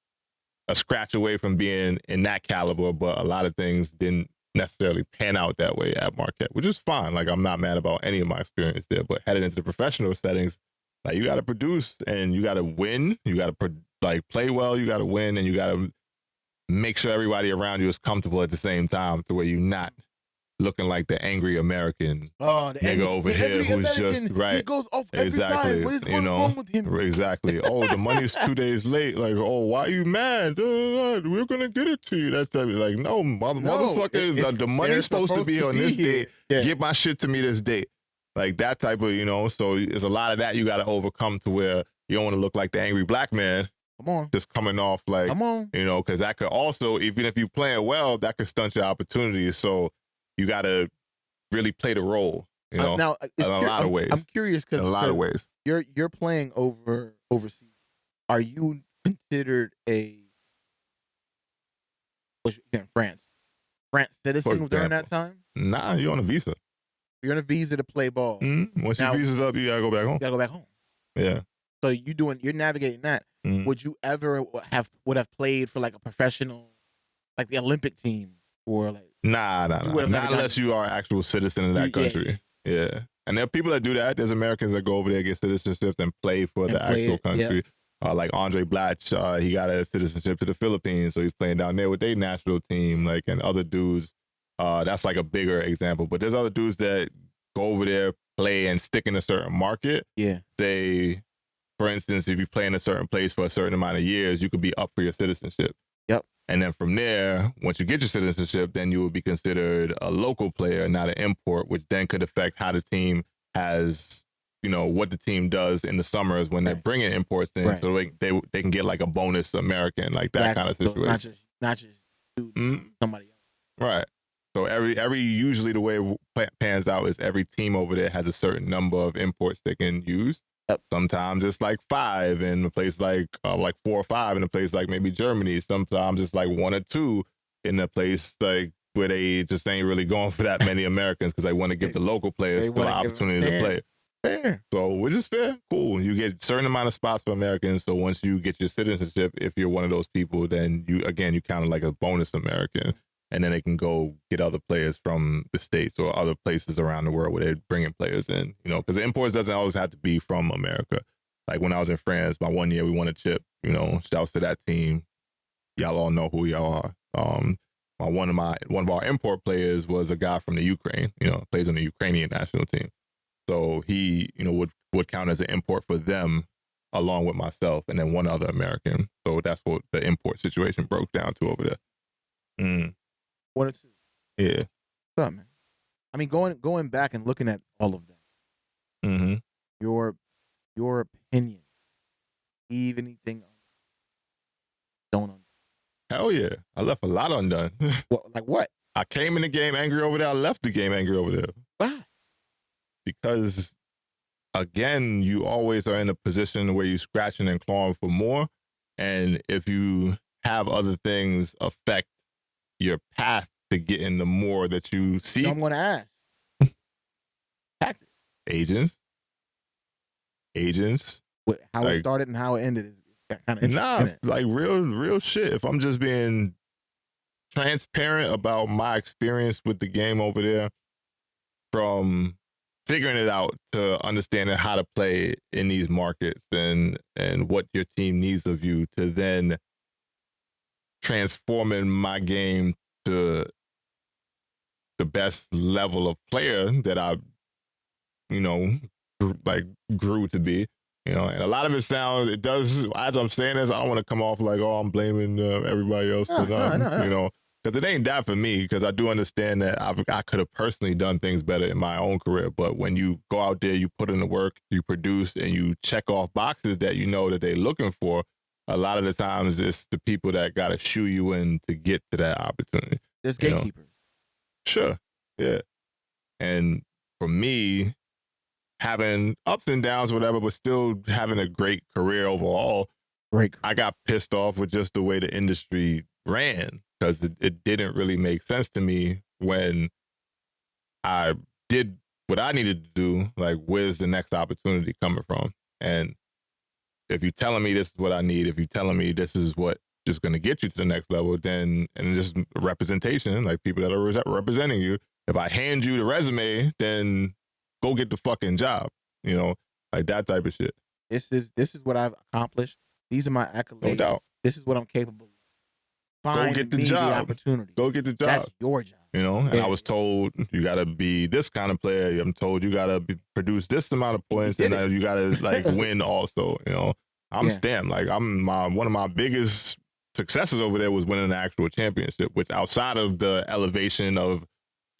a scratch away from being in that caliber, but a lot of things didn't necessarily pan out that way at Marquette, which is fine. Like, I'm not mad about any of my experience there, but headed into the professional settings, like, you got to produce and you got to win. You got to play well. You got to win, and you got to make sure everybody around you is comfortable at the same time, to where you're not looking like the angry American nigga over here who's just He goes off every time. What is going on with him? Exactly. Oh, the money's 2 days late. Like, oh, why are you mad? We're gonna get it to you. That's type of, like, no, motherfucker. The money's supposed to be on this date. Get my shit to me this date. Like that type of, you know. So there's a lot of that you got to overcome, to where you don't want to look like the angry black man. Come on. Just coming off like, come on. You know, because that could also, even if you playing well, that could stunt your opportunities. So you got to really play the role, you know, now, in a lot of ways. I'm curious because in a lot of ways. You're playing overseas. Are you considered you're in France, France citizen For during that example. time? Nah, you're on a visa. You're on a visa to play ball. Once Now- your visa's up, you gotta go back home. You gotta go back home. Yeah. So you're navigating that. Mhm. Would you ever would have played for like a professional, like the Olympic team, or like? Nah. You would've never Not done unless you are an actual citizen of that country. Yeah. And there are people that do that. There's Americans that go over there, get citizenships, and play for the actual country. Like Andre Blatch, he got a citizenship to the Philippines, so he's playing down there with their national team. Like, and other dudes, that's like a bigger example. But there's other dudes that go over there, play, and stick in a certain market. Yeah. Say, for instance, if you play in a certain place for a certain amount of years, you could be up for your citizenship. Yep. And then from there, once you get your citizenship, then you will be considered a local player, not an import, which then could affect how the team has, what the team does in the summers when they're bringing imports in, so they can get like a bonus American, like that kind of situation. So not just somebody else. Right. So usually the way it pans out is every team over there has a certain number of imports they can use. Yep. Sometimes it's like 5 in a place like 4 or 5 in a place like maybe Germany. Sometimes it's like 1 or 2 in a place like where they just ain't really going for that many Americans because they want to give the local players still an opportunity to play. Fair. So which is fair, cool. You get a certain amount of spots for Americans. So once you get your citizenship, if you're one of those people, then you count like a bonus American, and then they can go get other players from the States or other places around the world where they're bringing players in. Because the imports doesn't always have to be from America. Like when I was in France, my 1 year we won a chip. Shouts to that team. Y'all all know who y'all are. One of our import players was a guy from the Ukraine. Plays on the Ukrainian national team. So he, would count as an import for them, along with myself and then one other American. So that's what the import situation broke down to over there. 1 or 2. Yeah. What's up, man? I mean, going back and looking at all of that. Mm-hmm. Your opinion. Leave anything undone? Hell yeah. I left a lot undone. Like what? I came in the game angry over there. I left the game angry over there. Why? Because, again, you always are in a position where you're scratching and clawing for more. And if you have other things affect your path to getting the more that you see. I'm going to ask. Tactics. Agents. How it started and how it ended is kind of interesting. Like real shit. If I'm just being transparent about my experience with the game over there, from figuring it out to understanding how to play in these markets and what your team needs of you, to then transforming my game to the best level of player that I, grew to be, and a lot of it does, as I'm saying this, I don't want to come off like, oh, I'm blaming everybody else for nothing, because it ain't that for me, because I do understand that I could have personally done things better in my own career. But when you go out there, you put in the work, you produce, and you check off boxes that that they're looking for, a lot of the times it's the people that got to shoe you in to get to that opportunity. There's gatekeepers. Sure. Yeah. And for me, having ups and downs, whatever, but still having a great career overall, I got pissed off with just the way the industry ran, because it didn't really make sense to me when I did what I needed to do. Like, where's the next opportunity coming from? And if you're telling me this is what I need, if you're telling me this is what just going to get you to the next level, then, and just representation, like people that are representing you, if I hand you the resume, then go get the fucking job, like that type of shit. This is what I've accomplished. These are my accolades. No doubt. This is what I'm capable of. Go get the job. The opportunity. Go get the job. That's your job. And I was told you got to be this kind of player. I'm told you got to produce this amount of points, and you got to win also. I'm stamped. Like, one of my biggest successes over there was winning an actual championship, which outside of the elevation of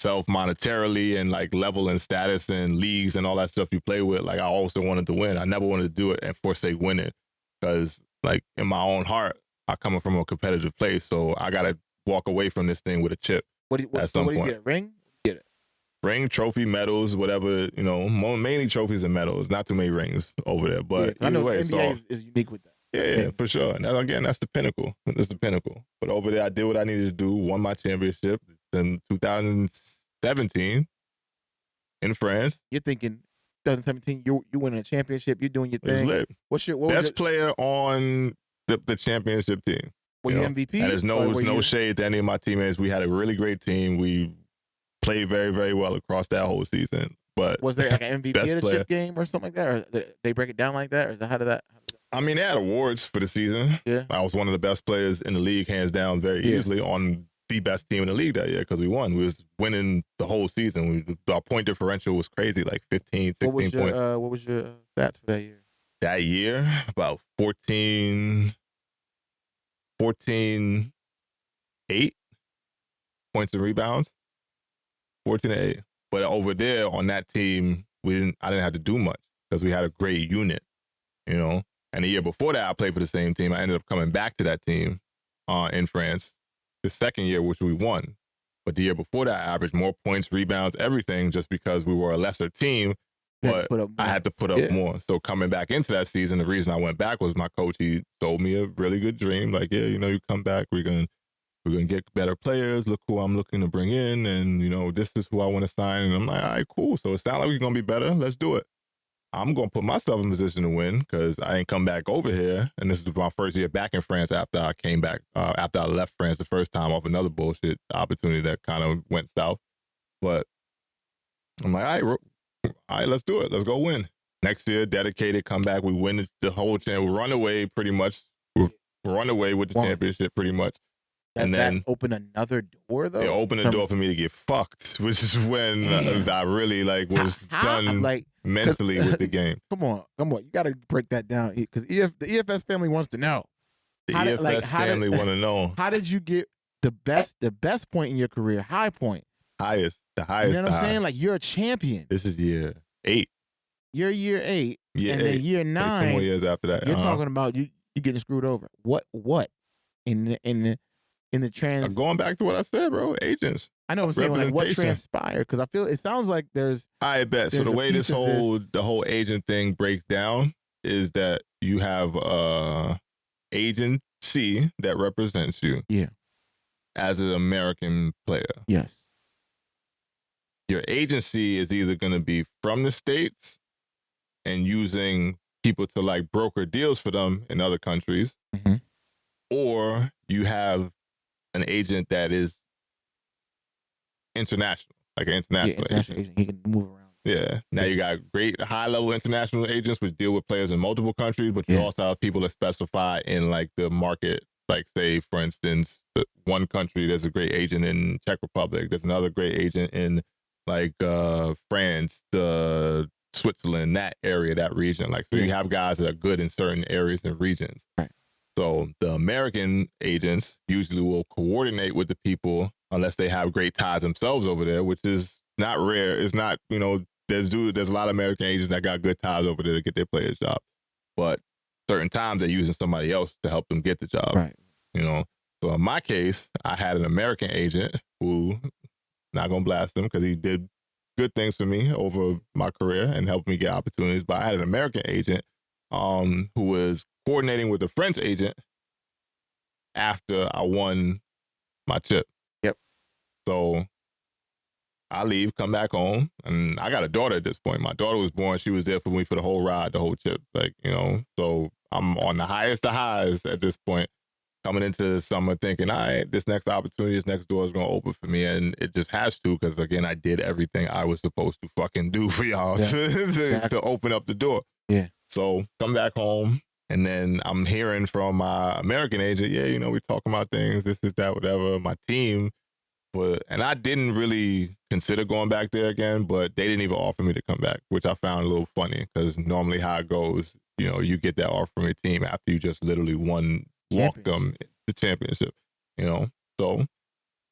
self monetarily and like level and status and leagues and all that stuff you play with, like, I also wanted to win. I never wanted to do it and forsake winning, because like in my own heart, I come from a competitive place, so I got to walk away from this thing with a chip. What do you get? A ring? Get it. Ring, trophy, medals, whatever, mainly trophies and medals. Not too many rings over there, but I know either way, the NBA is unique with that. Yeah, for sure. And that's the pinnacle. That's the pinnacle. But over there, I did what I needed to do, won my championship. in 2017 in France. You're thinking 2017, you winning a championship, you're doing your It was thing. lit. What was Best player on the championship team. Were you MVP? And there's no shade to any of my teammates. We had a really great team. We played very, very well across that whole season. But was there like an MVP at a chip game or something like that? Or did they break it down like that? Or is that how did that? I mean, they had awards for the season. Yeah. I was one of the best players in the league, hands down, very easily on the best team in the league that year because we won. We was winning the whole season. Our point differential was crazy, like 15, 16 points. What was your stats for that year? That year, about 14, 8 points and rebounds. 14 to 8. But over there on that team, I didn't have to do much because we had a great unit, And the year before that, I played for the same team. I ended up coming back to that team in France the second year, which we won. But the year before that, I averaged more points, rebounds, everything, just because we were a lesser team. But I had to put up more. So coming back into that season, the reason I went back was my coach. He told me a really good dream. Like, you come back, we're gonna get better players. Look who I'm looking to bring in, and this is who I want to sign. And I'm like, all right, cool. So it sounds like we're gonna be better. Let's do it. I'm gonna put myself in position to win because I ain't come back over here, and this is my first year back in France after I came back after I left France the first time off another bullshit opportunity that kind of went south. But I'm like, all right, let's do it. Let's go win. Next year, dedicated, come back. We win the whole chance. We run away pretty much. We run away with the championship pretty much. Does that open another door, though? It opened a door for me to get fucked, which is when I really was done mentally with the game. Come on. You got to break that down because the EFS family wants to know. The EFS family want to know. How did you get the best point in your career? High point. The highest. You know what I'm saying? Like, you're a champion. This is year 8. You're year 8. Year and 8. then year 9. Like 2 more years after that. You're talking about you getting screwed over. What? In the trans. Going back to what I said, bro. Agents. I know what I'm saying. Like, what transpired? Because I feel it sounds like there's. I bet. So the way the whole agent thing breaks down is that you have agency that represents you. Yeah. As an American player. Yes. Your agency is either going to be from the States and using people to broker deals for them in other countries, or you have an agent that is international, like an international agent. He can move around. Yeah. Now you got great high-level international agents which deal with players in multiple countries, but you also have people that specify in the market. Like, say, for instance, one country, there's a great agent in Czech Republic. There's another great agent in France, Switzerland, that area, that region. So you have guys that are good in certain areas and regions. Right. So the American agents usually will coordinate with the people unless they have great ties themselves over there, which is not rare. It's not, there's a lot of American agents that got good ties over there to get their players job. But certain times they're using somebody else to help them get the job. Right. So in my case, I had an American agent who, not gonna blast him because he did good things for me over my career and helped me get opportunities. But I had an American agent who was coordinating with a French agent after I won my chip. Yep. So I leave, come back home, and I got a daughter at this point. My daughter was born. She was there for me for the whole ride, the whole chip. So I'm on the highest of highs at this point. Coming into the summer thinking, all right, this next opportunity, this next door is going to open for me. And it just has to, because again, I did everything I was supposed to fucking do for y'all to open up the door. Yeah. So come back home, and then I'm hearing from my American agent, we're talking about things, this is that, whatever. My team, and I didn't really consider going back there again, but they didn't even offer me to come back, which I found a little funny, because normally how it goes, you get that offer from your team after you just literally walked them the championship, so a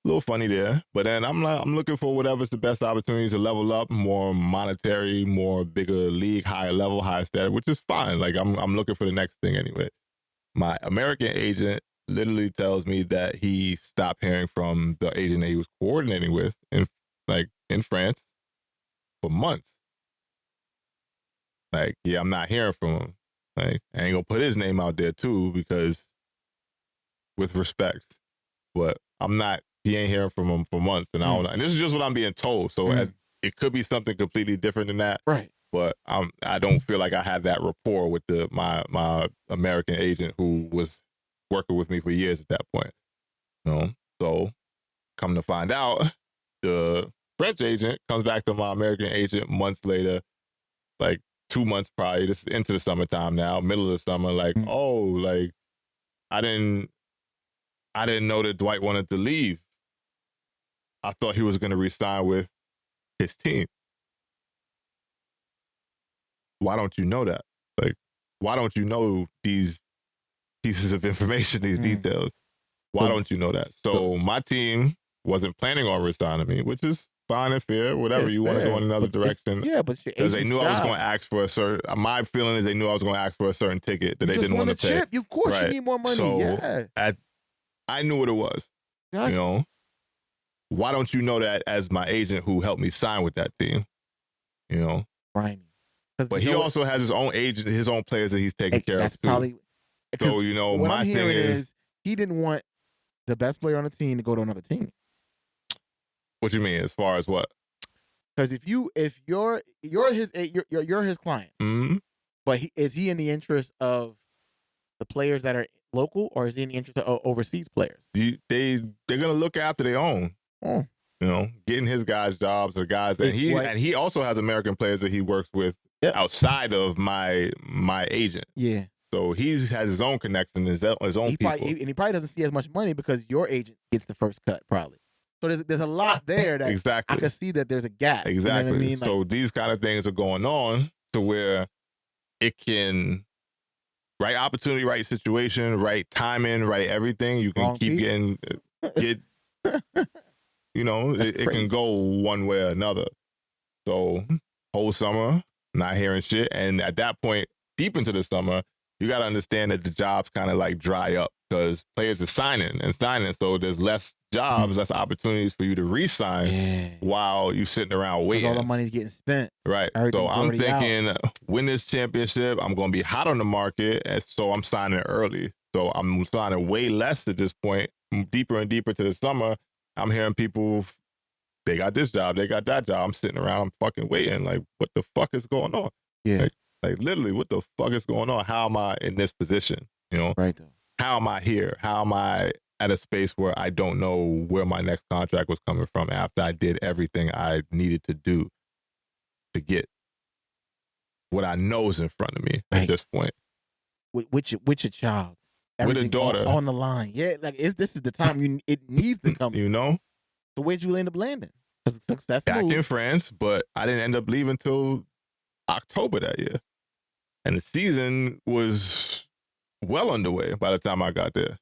little funny there. But then I'm looking for whatever's the best opportunity to level up, more monetary, more bigger league, higher level, higher stat, which is fine. I'm looking for the next thing anyway. My American agent literally tells me that he stopped hearing from the agent that he was coordinating with in France for months. I'm not hearing from him. I ain't gonna put his name out there too, because with respect, but I'm not he ain't hearing from him for months, and I don't know. And this is just what I'm being told. So it could be something completely different than that. Right. But I don't feel like I had that rapport with my American agent who was working with me for years at that point. You know? So come to find out, the French agent comes back to my American agent months later, like 2 months probably, this into the summertime now, middle of the summer, like, oh, like I didn't know that Dwight wanted to leave. I thought he was going to re-sign with his team. Why don't you know that? Like, why don't you know these pieces of information, these details? Why don't you know that? So my team wasn't planning on re-signing me, which is fine and fair. Whatever, you want to go in another direction. Yeah, but because they knew I was going to ask for a certain. My feeling is they knew I was going to ask for a certain ticket that they didn't want to pay. Chip. Of course, you need more money. So I knew what it was. Exactly. You know, why don't you know that as my agent who helped me sign with that team? You know, right. But he also has his own agent, his own players that he's taking care of too. Probably. So you know, what my I'm thing is he didn't want the best player on the team to go to another team. What you mean, as far as what? Because if you're his client, but is he in the interest of the players that are local, or is he in the interest of overseas players? They're gonna look after their own. Oh. You know, getting his guys jobs or guys that he also has American players that he works with outside of my agent. Yeah. So he has his own connection, his own people. And he probably doesn't see as much money because your agent gets the first cut, probably. So there's a lot there that exactly. I can see that there's a gap. Exactly. You know what I mean? So these kind of things are going on to where it can, right opportunity, right situation, right timing, right everything. You can keep getting, you know, it can go one way or another. So whole summer, not hearing shit. And at that point, deep into the summer, you got to understand that the jobs kind of like dry up because players are signing. So there's less jobs, less opportunities for you to re-sign while you sitting around waiting. All the money's getting spent. Right. So I'm thinking, win this championship, I'm going to be hot on the market. And so I'm signing early. So I'm signing way less at this point, deeper and deeper to the summer. I'm hearing people, they got this job, they got that job. I'm sitting around, I'm fucking waiting. Like, what the fuck is going on? Yeah. Like literally, what the fuck is going on? How am I in this position? You know? Right. How am I here? How am I at a space where I don't know where my next contract was coming from after I did everything I needed to do to get what I know is in front of me at this point? With your child. With a daughter. On the line. Yeah, like this is the time it needs to come. You know? So where'd you end up landing? Success back move. in France, but I didn't end up leaving till October that year. And the season was well underway by the time I got there.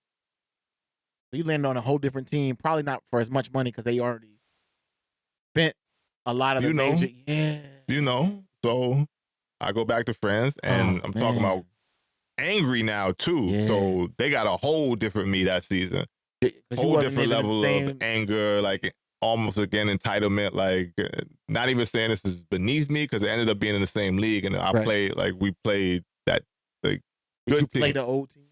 So you landed on a whole different team, probably not for as much money because they already spent a lot of the major. Yeah. You know, so I go back to France and I'm talking about angry now too. Yeah. So they got a whole different me that season. Whole different level of anger, like almost again entitlement, like not even saying this is beneath me because it ended up being in the same league and I played, like we played that like did good you team. Play the old team?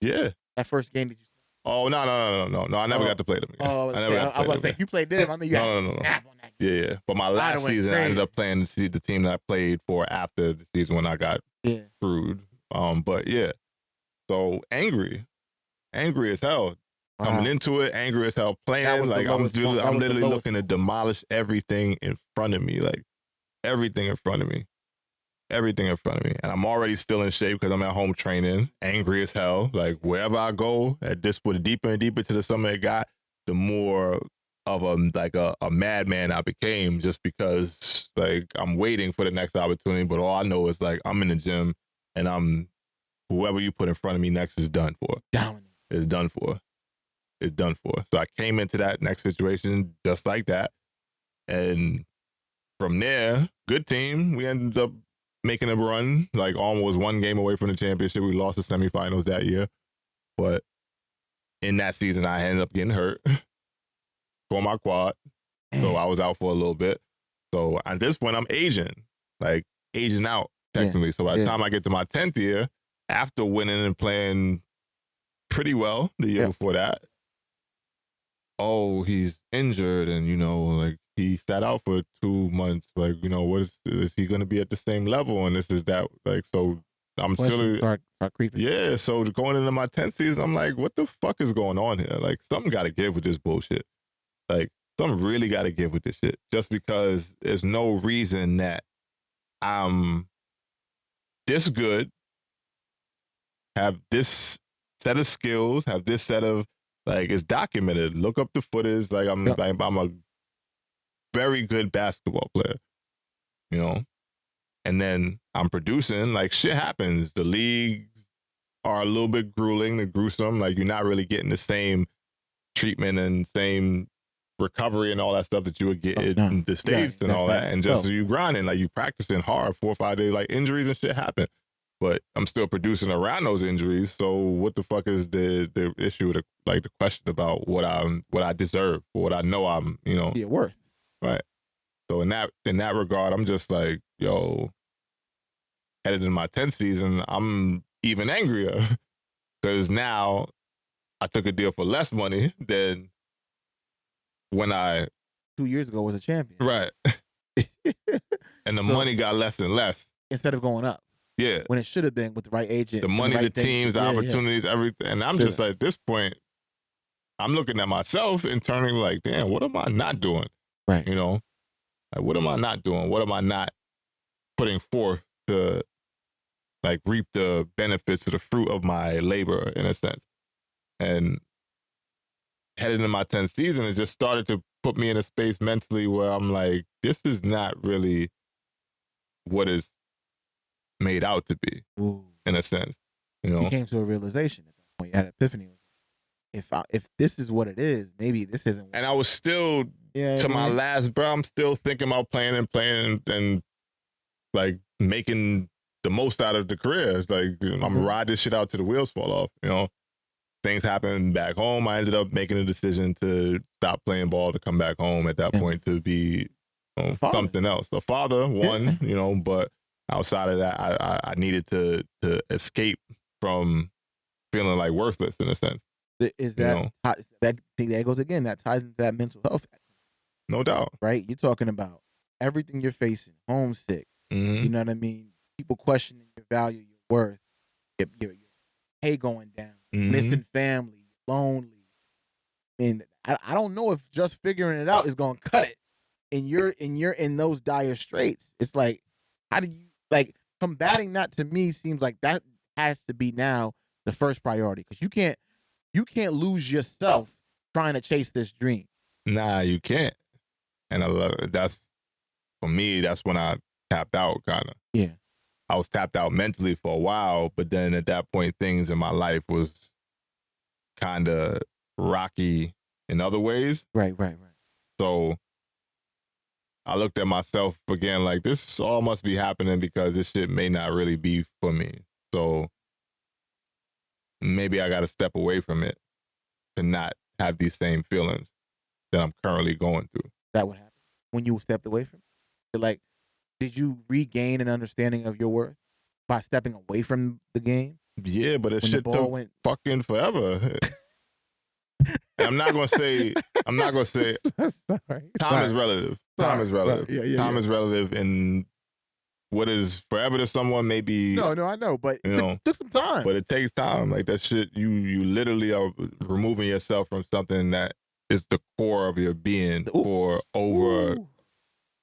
Yeah. That first game, did you? Oh no! I never got to play them. Oh, I was like, you played them. I mean, you had to snap on that game. Yeah. But my last season, I ended up playing the team that I played for after the season when I got screwed. But yeah, so angry as hell. Coming into it, angry as hell, playing like I'm literally looking to demolish everything in front of me, like everything in front of me. And I'm already still in shape because I'm at home training, angry as hell. Like wherever I go, at this point, deeper and deeper to the summer it got, the more of a madman I became just because like I'm waiting for the next opportunity. But all I know is like I'm in the gym and whoever you put in front of me next is done for. It's done for. So I came into that next situation just like that. And from there, good team. We ended up making a run, like almost one game away from the championship. We lost the semifinals that year. But in that season, I ended up getting hurt for my quad. So I was out for a little bit. So at this point, I'm aging out technically. So by the time I get to my 10th year, after winning and playing pretty well the year before that, oh, he's injured and, you know, like he sat out for 2 months. Like, you know, is he going to be at the same level? And this is that. Like, so I'm Questions still, start creeping. yeah. So going into my 10th season, I'm like, what the fuck is going on here? Like, something got to give with this bullshit. Like, something really got to give with this shit. Just because there's no reason that I'm this good, have this set of skills, have this set of, like, it's documented. Look up the footage. Like, I'm a very good basketball player, you know? And then I'm producing, like, shit happens. The leagues are a little bit grueling and gruesome. Like, you're not really getting the same treatment and same recovery and all that stuff that you would get in the States and all that. And just you grinding, like, you practicing hard 4 or 5 days, like, injuries and shit happen. But I'm still producing around those injuries. So what the fuck is the issue, like the question about what I deserve, or what I know I'm, you know, worth. Right. So in that regard, I'm just like, yo, headed in my 10th season, I'm even angrier because now I took a deal for less money than when I 2 years ago was a champion. Right. And the money got less and less instead of going up. Yeah. When it should have been with the right agent. The money, the teams, the opportunities, everything. And I'm just like, at this point, I'm looking at myself internally like, damn, what am I not doing? Right. You know, like, what am I not doing? What am I not putting forth to, like, reap the benefits of the fruit of my labor, in a sense? And headed into my 10th season, it just started to put me in a space mentally where I'm like, this is not really what it's made out to be. Ooh. In a sense. You know? You came to a realization at that point. You had an epiphany. If this is what it is, maybe this isn't. And I was still, to my last, bro, I'm still thinking about playing and like making the most out of the career. It's like, I'm gonna ride this shit out till the wheels fall off, you know? Things happen back home. I ended up making a decision to stop playing ball, to come back home at that point to be something else. A father, one, you know, but outside of that, I needed to escape from feeling like worthless, in a sense. Is that, that goes again, that ties into that mental health. No doubt. Right? You're talking about everything you're facing, homesick, you know what I mean? People questioning your value, your worth, your pay going down, missing family, lonely. And I don't know if just figuring it out is going to cut it. And you're in those dire straits. It's like, how do you, like, combating that, to me seems like that has to be now the first priority, because you can't lose yourself trying to chase this dream. Nah, you can't. And that's, for me, that's when I tapped out, kind of. Yeah. I was tapped out mentally for a while, but then at that point, things in my life was kind of rocky in other ways. Right. So I looked at myself again like, this all must be happening because this shit may not really be for me. So maybe I got to step away from it to not have these same feelings that I'm currently going through. That would happen when you stepped away from it? Like, did you regain an understanding of your worth by stepping away from the game? Yeah, but it shit took fucking forever. I'm not gonna say. Sorry. Time is relative. Time is relative. Yeah, time is relative, and what is forever to someone may be. No, I know, but it took some time. But it takes time. Like, that shit, you literally are removing yourself from something that is the core of your being for over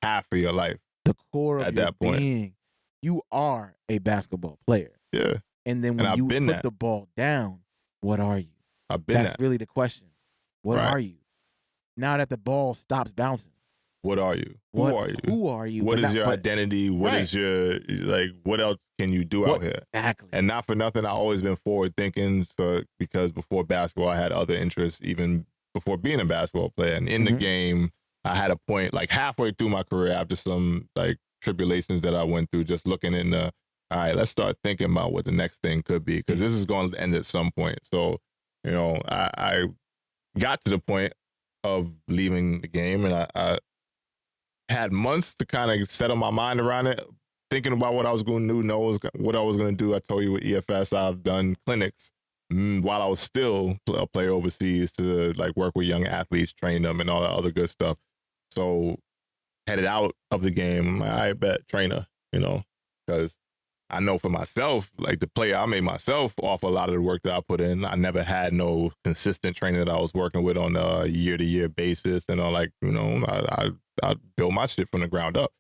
half of your life. The core of your being. You are a basketball player. Yeah. And then when you put the ball down, what are you? That's really the question. What are you? Now that the ball stops bouncing. What are you? Who are you? Who are you? What is your identity? What is your, like, what else can you do out here? Exactly. And not for nothing, I've always been forward thinking. So, because before basketball, I had other interests, even before being a basketball player. And in the game, I had a point, like, halfway through my career, after some, like, tribulations that I went through, just looking in the, all right, let's start thinking about what the next thing could be, because this is going to end at some point. So, you know, I got to the point of leaving the game, and I had months to kind of settle my mind around it, thinking about what I was going to do, know what I was going to do. I told you with EFS, I've done clinics while I was still a player overseas to like work with young athletes, train them, and all that other good stuff. So headed out of the game, I bet trainer, because I know for myself, like the player I made myself off a lot of the work that I put in. I never had no consistent trainer that I was working with on a year-to-year basis, and I built my shit from the ground up.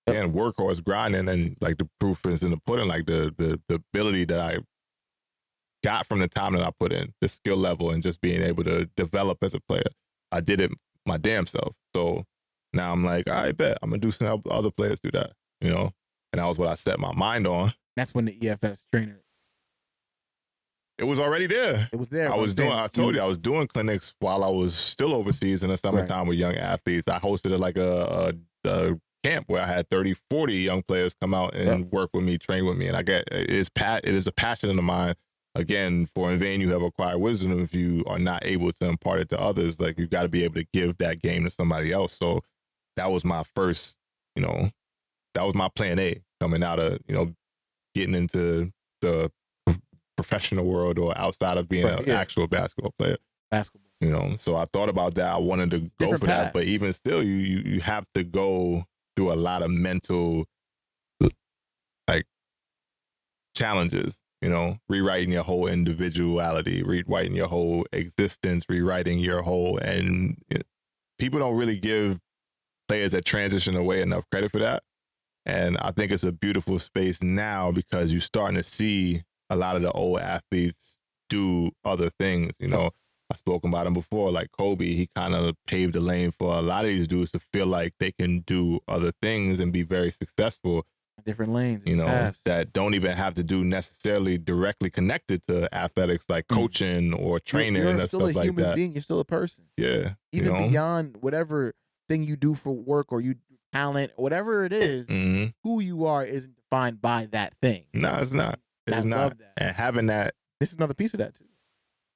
And workhorse grinding, and like the proof is in the pudding. Like the ability that I got from the time that I put in, the skill level, and just being able to develop as a player, I did it my damn self. So now I'm like, I bet I'm gonna do some help other players do that, and that was what I set my mind on. That's when the EFS trainer. It was already there. It was there. I told you I was doing clinics while I was still overseas in the summertime with young athletes. I hosted like a camp where I had 30, 40 young players come out and work with me, train with me. And it is a passion of mine. Again, for in vain you have acquired wisdom if you are not able to impart it to others. Like, you got to be able to give that game to somebody else. So that was my first, that was my plan A coming out of, getting into the professional world or outside of being an actual basketball player. So I thought about that. I wanted to go for that, but even still, you have to go through a lot of mental like challenges, rewriting your whole individuality, rewriting your whole existence, rewriting your whole, and people don't really give players that transition away enough credit for that. And I think it's a beautiful space now because you're starting to see a lot of the old athletes do other things, I've spoken about him before, like Kobe. He kind of paved the lane for a lot of these dudes to feel like they can do other things and be very successful. Different lanes, that don't even have to do necessarily directly connected to athletics, like coaching or training and stuff like that. You're still a human being. You're still a person. Yeah. Even beyond whatever thing you do for work or you talent, whatever it is, who you are isn't defined by that thing. No, it's not. It's not. Love that. And having that. This is another piece of that too.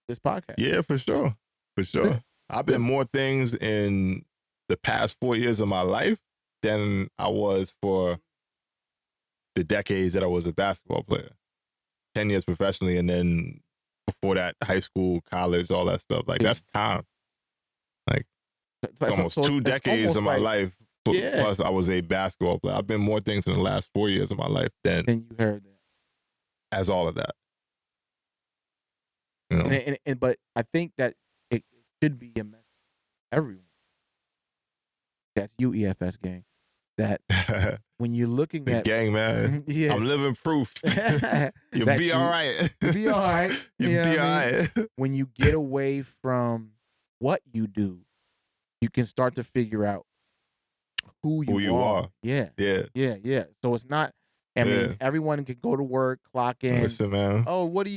This podcast. Yeah, for sure. For sure. I've been more things in the past 4 years of my life than I was for the decades that I was a basketball player. 10 years professionally, and then before that, high school, college, all that stuff. Like, that's time. Like, it's almost 2 decades of my life. Plus, I was a basketball player. I've been more things in the last 4 years of my life than you heard that. As all of that. But I think that it should be a message to everyone. That's you, EFS gang. That when you're looking the at gang, man, I'm living proof. You'll be all right. You'll be all right. You'll be all right. When you get away from what you do, you can start to figure out who you are. Yeah. So it's not. I mean, everyone can go to work, clock in. Listen, man. Oh, what do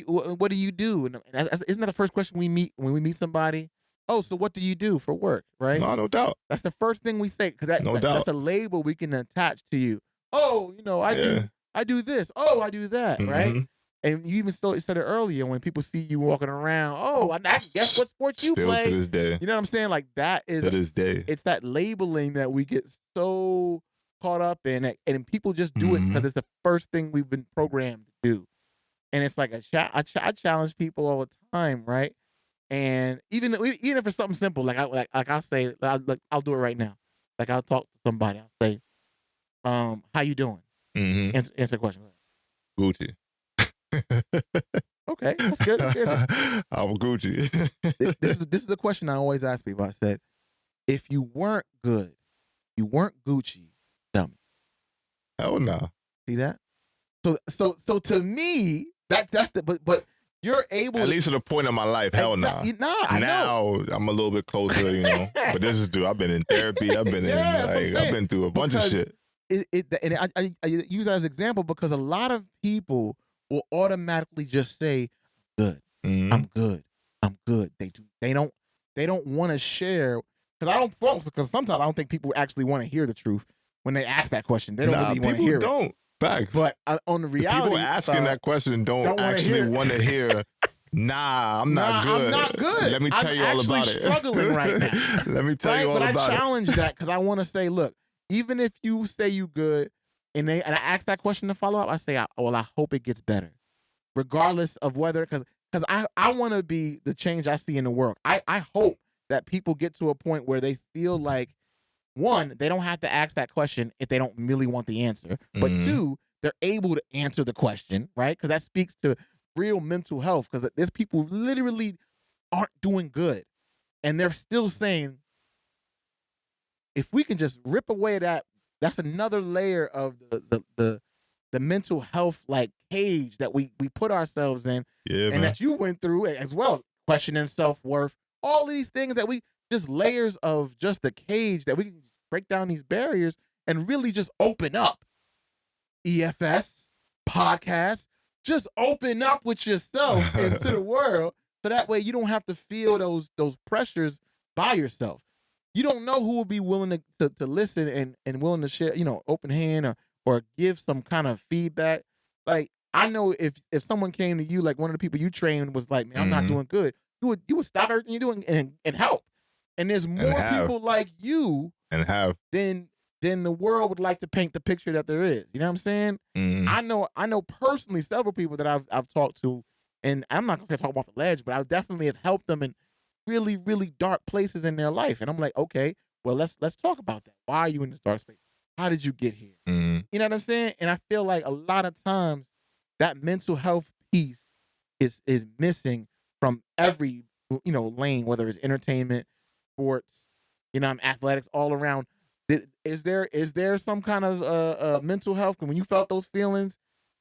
you do? And isn't that the first question we meet when we meet somebody? Oh, so what do you do for work, right? No doubt. That's the first thing we say because that's a label we can attach to you. Oh, I do this. Oh, I do that, right? And you even said it earlier when people see you walking around. Oh, I guess what sports you play. Still to this day. You know what I'm saying? Like that is to this day. It's that labeling that we get so caught up in, and people just do it because it's the first thing we've been programmed to do. And it's like I challenge people all the time, right? And even if it's something simple, like I'll say, I'll do it right now. Like I'll talk to somebody. I'll say, how you doing? Answer the question. Gucci. Okay, that's good. I'm Gucci. This is the question I always ask people. I said, if you weren't good, you weren't Gucci, tell me. Hell no. See that? So to me, that's the but you're able at least at a point in my life. Hell no. Nah, now I'm a little bit closer, But this is I've been in therapy. I've been I've been through a bunch of shit. And I use that as an example because a lot of people will automatically just say, "Good, I'm good, I'm good." They don't want to share because sometimes I don't think people actually want to hear the truth when they ask that question. They don't really want to hear it. People don't. Facts. But on the reality, people asking that question don't actually want to hear. Nah, I'm not good. I'm not good. Let me tell you all about it. I'm actually struggling right now. Let me tell you all about it. But I challenge that because I want to say, look, even if you say you good, and I ask that question to follow up, I say, well, I hope it gets better, regardless of whether because because I want to be the change I see in the world. I hope that people get to a point where they feel like, one, they don't have to ask that question if they don't really want the answer, but two, they're able to answer the question, right? Because that speaks to real mental health, because there's people who literally aren't doing good, and they're still saying, if we can just rip away that's another layer of the mental health like cage that we put ourselves in, and man. that you went through as well, questioning self-worth, all of these things that we just layers of just the cage that we can break down these barriers and really just open up. EFS podcast, just open up with yourself into the world, so that way you don't have to feel those pressures by yourself. You don't know who will be willing to listen and willing to share, open hand or give some kind of feedback. Like, I know if someone came to you, like one of the people you trained was like, man, I'm not doing good, you would stop everything you're doing and help. And there's more people like you than the world would like to paint the picture that there is. You know what I'm saying? I know personally several people that I've talked to, and I'm not gonna talk about the ledge, but I definitely have helped them in really, really dark places in their life. And I'm like, okay, well, let's talk about that. Why are you in this dark space? How did you get here? You know what I'm saying? And I feel like a lot of times that mental health piece is missing from every lane, whether it's entertainment, sports, athletics, all around. Is there some kind of mental health? When you felt those feelings,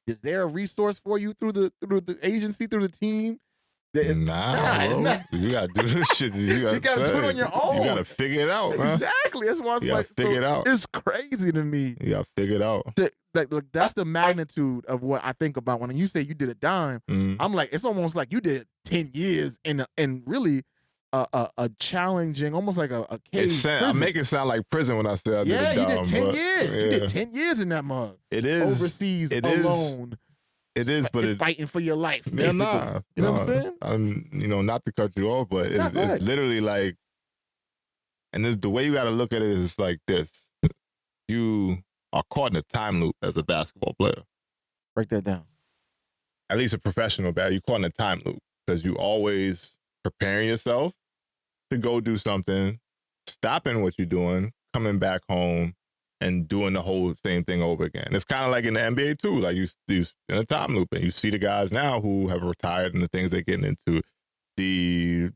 is there a resource for you through the agency, through the team? Nah, it's not. You gotta do this shit. You gotta do it on your own. You gotta figure it out. Exactly. That's why it's figure it out. It's crazy to me. You gotta figure it out. Like that's the magnitude of what I think about when you say you did a dime. I'm like, it's almost like you did 10 years in really a challenging, almost like a cage. I make it sound like prison when I say I did a dime. You did 10 years. Yeah. You did 10 years in that mug. It is overseas alone. It is, but it's fighting for your life. Yeah, you know what I'm saying? Not to cut you off, but it's literally like, and the way you got to look at it is like this: you are caught in a time loop as a basketball player. Break that down. At least a professional you're caught in a time loop because you always preparing yourself to go do something, stopping what you're doing, coming back home, and doing the whole same thing over again. It's kind of like in the NBA too. Like you in a time loop, and you see the guys now who have retired and the things they're getting into. The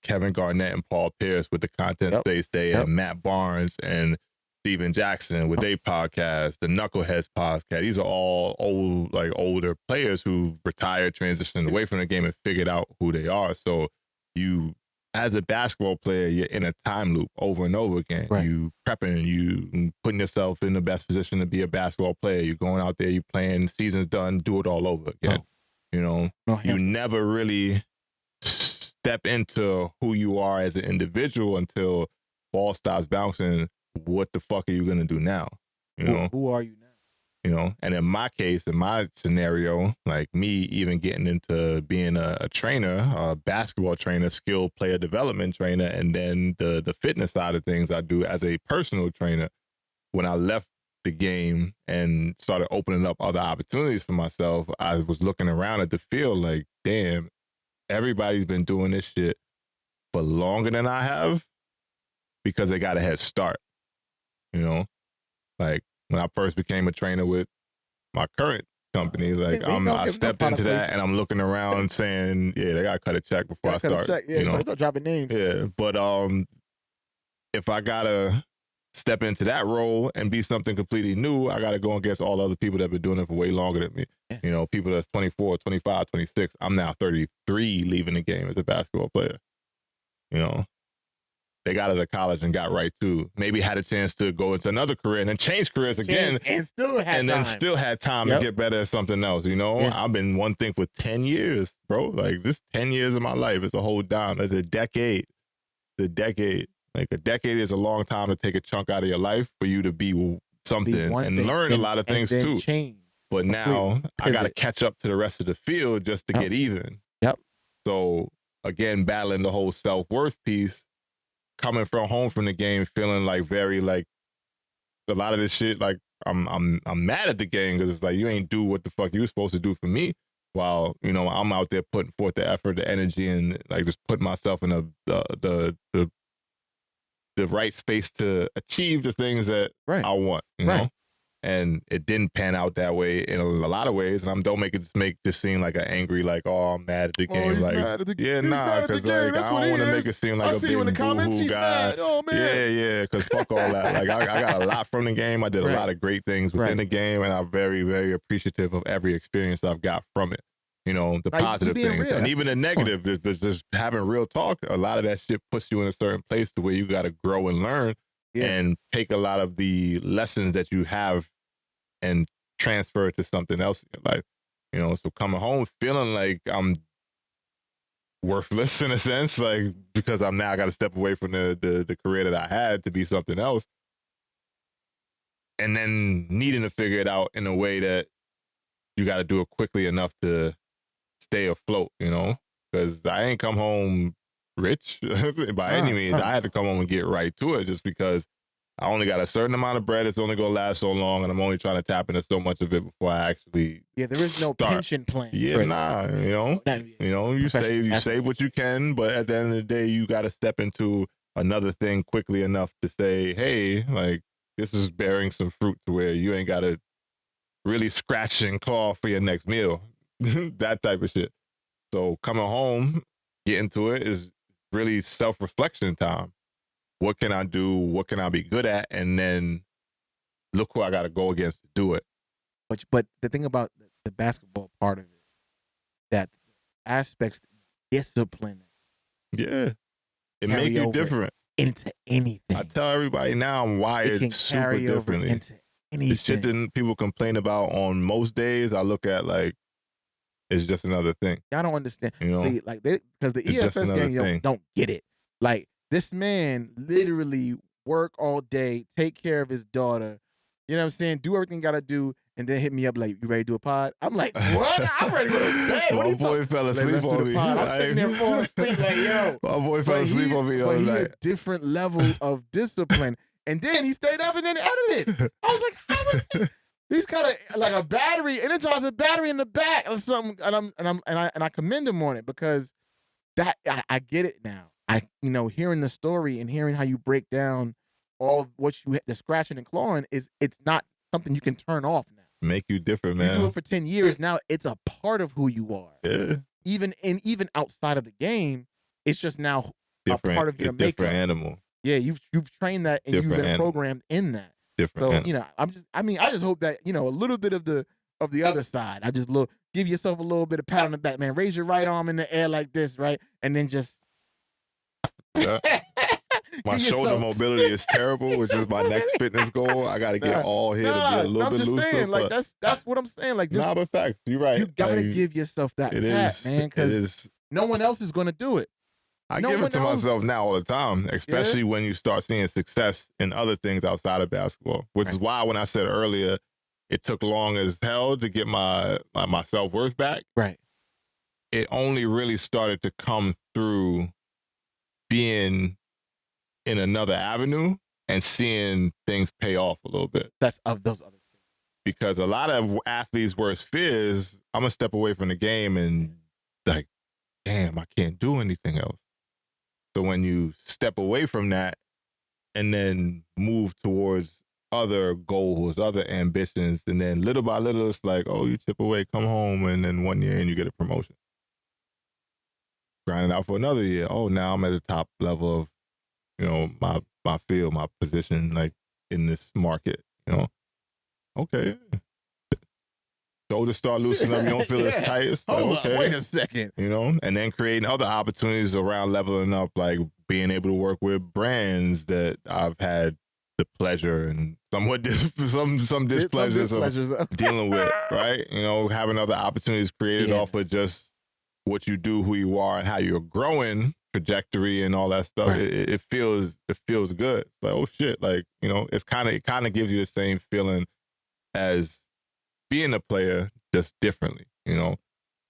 Kevin Garnett and Paul Pierce with the Content Space Day, and Matt Barnes and Steven Jackson with their podcast, the Knuckleheads podcast. These are all older players who retired, transitioned away from the game, and figured out who they are. So you, as a basketball player, you're in a time loop over and over again. Right. You prepping, you putting yourself in the best position to be a basketball player. You're going out there, you playing, season's done, do it all over again. You never really step into who you are as an individual until ball stops bouncing. What the fuck are you gonna do now? Who are you now? And in my case, in my scenario, like me even getting into being a trainer, a basketball trainer, skilled player development trainer, and then the fitness side of things I do as a personal trainer. When I left the game and started opening up other opportunities for myself, I was looking around at the field like, damn, everybody's been doing this shit for longer than I have because they got a head start. Like when I first became a trainer with my current company, like I stepped into that and I'm looking around saying, yeah, they gotta cut a check before I start. Start dropping names. Yeah, but if I gotta step into that role and be something completely new, I gotta go against all the other people that have been doing it for way longer than me. Yeah. People that's 24, 25, 26. I'm now 33 leaving the game as a basketball player. They got out of college and got right too. Maybe had a chance to go into another career and then change careers again. And still had time to get better at something else. I've been one thing for 10 years, bro. Like this 10 years of my life is a whole dime. It's a decade. Like a decade is a long time to take a chunk out of your life for you to be something and learn a lot of things too. Change. But now I got to catch up to the rest of the field just to get even. Yep. So again, battling the whole self-worth piece, coming from home from the game, feeling like very like a lot of this shit. Like I'm mad at the game because it's like you ain't do what the fuck you was supposed to do for me. while, I'm out there putting forth the effort, the energy, and like just putting myself in the right space to achieve the things that Right. I want, Right. And it didn't pan out that way in a lot of ways. And I don't make this seem like an angry, like, oh, I'm mad at the game. He's like, mad at the, yeah, he's nah, mad at the because game. like That's I what don't he want to make is. it seem like I a see big you in the comments. boo-hoo He's guy. mad. Oh man. Yeah, because fuck all that. Like I got a lot from the game. I did a Right. lot of great things within Right. the game, and I'm very, very appreciative of every experience I've got from it. The Like, positive being things, real, and that's even what the you want. negative. Just having real talk. A lot of that shit puts you in a certain place to where you got to grow and learn, and take a lot of the lessons that you have and transfer it to something else in your life. So coming home feeling like I'm worthless in a sense, like because I'm now got to step away from the career that I had to be something else, and then needing to figure it out in a way that you got to do it quickly enough to stay afloat, because I ain't come home rich by any means. I had to come home and get right to it just because I only got a certain amount of bread. It's only going to last so long, and I'm only trying to tap into so much of it before I actually there is no start. pension plan. Yeah, you save what you can, but at the end of the day, you got to step into another thing quickly enough to say, hey, like this is bearing some fruit to where you ain't got to really scratch and claw for your next meal, that type of shit. So coming home, getting to it is really self-reflection time. What can I do? What can I be good at? And then look who I got to go against to do it. But the thing about the basketball part of it, that aspects, discipline. Yeah. It makes you different. Into anything. I tell everybody now I'm wired super differently. Into anything. The shit that people complain about on most days, I look at like it's just another thing. Y'all don't understand. See, like because the EFS gang don't get it. Like this man literally work all day, take care of his daughter. You know what I'm saying? Do everything you gotta do, and then hit me up like, "You ready to do a pod?" I'm like, "What? I'm ready to go to bed." My boy fell asleep on me. I'm sitting there falling asleep like, "Yo." My boy fell asleep on me the other night. But he a different level of discipline, and then he stayed up and then edited. I was like, "How is he?" He's got like a battery, energizer battery in the back or something, and I commend him on it because that I get it now. Hearing the story and hearing how you break down all of what the scratching and clawing it's not something you can turn off now. Make you different, man. You do it for 10 years now. It's a part of who you are. Yeah. Even outside of the game, it's just now different, a part of your makeup. Different animal. Yeah, you've trained that and you've been programmed in that. Different. So I just hope that a little bit of the other side. I just give yourself a little bit of pat on the back, man. Raise your right arm in the air like this, right, and then just. Yeah. My shoulder mobility is terrible, which is my next fitness goal. I got to get all here to be a little bit looser. I'm just saying, like that's what I'm saying. Like, just, but facts. You're right. You gotta give yourself that pat, man, because no one else is gonna do it. I give it to myself now all the time, especially when you start seeing success in other things outside of basketball, which is why when I said earlier, it took long as hell to get my self-worth back. Right. It only really started to come through being in another avenue and seeing things pay off a little bit. That's of those other things. Because a lot of athletes' worst fears, I'm going to step away from the game and like, damn, I can't do anything else. So when you step away from that and then move towards other goals, other ambitions, and then little by little, it's like, oh, you chip away, come home, and then 1 year and you get a promotion. Grinding out for another year. Oh, now I'm at the top level of, my field, my position, like in this market, Okay. Shoulders start loosening up. You don't feel as tight. It's Hold okay. on, wait a second. And then creating other opportunities around leveling up, like being able to work with brands that I've had the pleasure and somewhat some displeasures of dealing with, right? Having other opportunities created off of just what you do, who you are, and how you're growing trajectory and all that stuff. Right. It feels good. It's like, oh shit, like it kind of gives you the same feeling as being a player, just differently.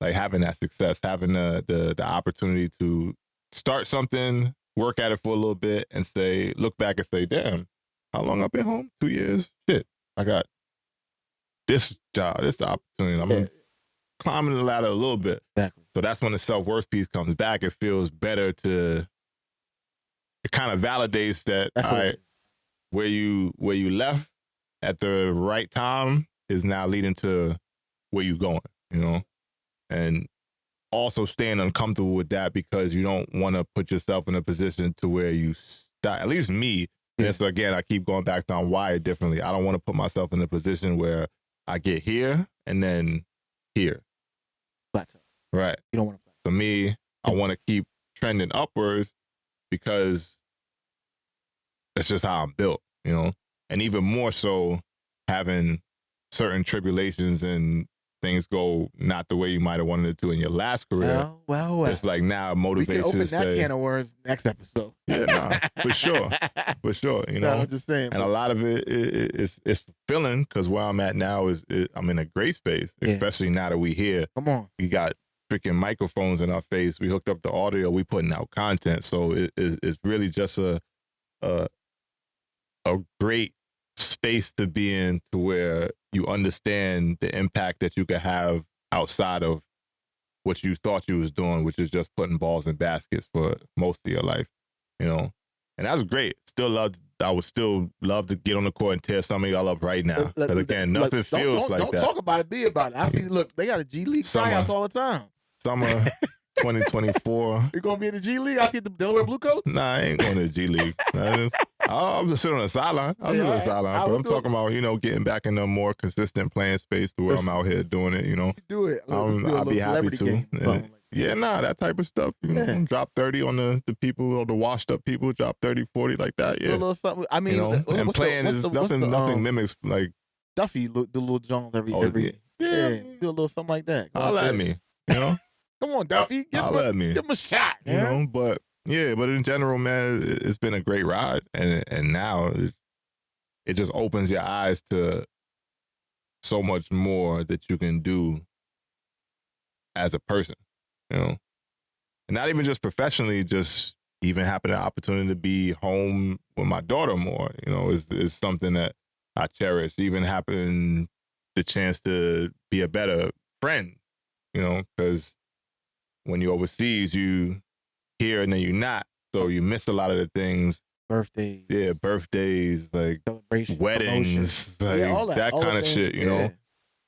Like having that success, having the opportunity to start something, work at it for a little bit, and look back and say, damn, how long I've been home? 2 years. Shit, I got this job, this opportunity. I'm gonna climbing the ladder a little bit. Exactly. So that's when the self-worth piece comes back. It feels better to, it kind of validates that That's what it is. where you left at the right time is now leading to where you're going, you know? And also staying uncomfortable with that because you don't want to put yourself in a position to where you stop. At least me, and so again, I keep going back to I'm wired differently. I don't want to put myself in a position where I get here and then here. Plateau. Right. You don't want to plateau. For me, I want to keep trending upwards because that's just how I'm built, you know? And even more so having certain tribulations and things go not the way you might have wanted it to in your last career. Well. It's like now it motivates we can you open to that say, can of worms next episode. Yeah, nah, for sure, you know. No, I'm just saying. And a lot of it's fulfilling because where I'm at now I'm in a great space, especially now that we here. Come on, we got freaking microphones in our face. We hooked up the audio. We putting out content, so it's really just a great space to be in, to where you understand the impact that you could have outside of what you thought you was doing, which is just putting balls in baskets for most of your life, you know. And that's great. I would still love to get on the court and tear some of y'all up right now. Because again, nothing feels like that. Don't talk about it, be about it. I see, look, they got a G League tryouts all the time. Summer 2024. You gonna be in the G League? I see the Delaware Blue Coats. Nah, I ain't going to the G League. I'm just sitting on the sideline. I'll sit on the sideline. But I'm talking about, you know, getting back in a more consistent playing space to where I'm out here doing it, you know. Do it. I'll be happy to. That type of stuff. You know, drop 30 on the people, or the washed up people, drop 30, 40 like that. Yeah. Do a little something. I mean, you know, and playing is nothing mimics like Duffy, the little Jones every do a little something like that. I'll let me, you know. Come on, Duffy. Give him a shot, man. You know, but in general, man, it's been a great ride, and now it just opens your eyes to so much more that you can do as a person, you know, and not even just professionally, just even having the opportunity to be home with my daughter more, you know, is something that I cherish. Even having the chance to be a better friend, you know, because when you're overseas, you here and then you're not. So you miss a lot of the things. Birthdays. Yeah, birthdays, like weddings, like all that kind of shit, you know?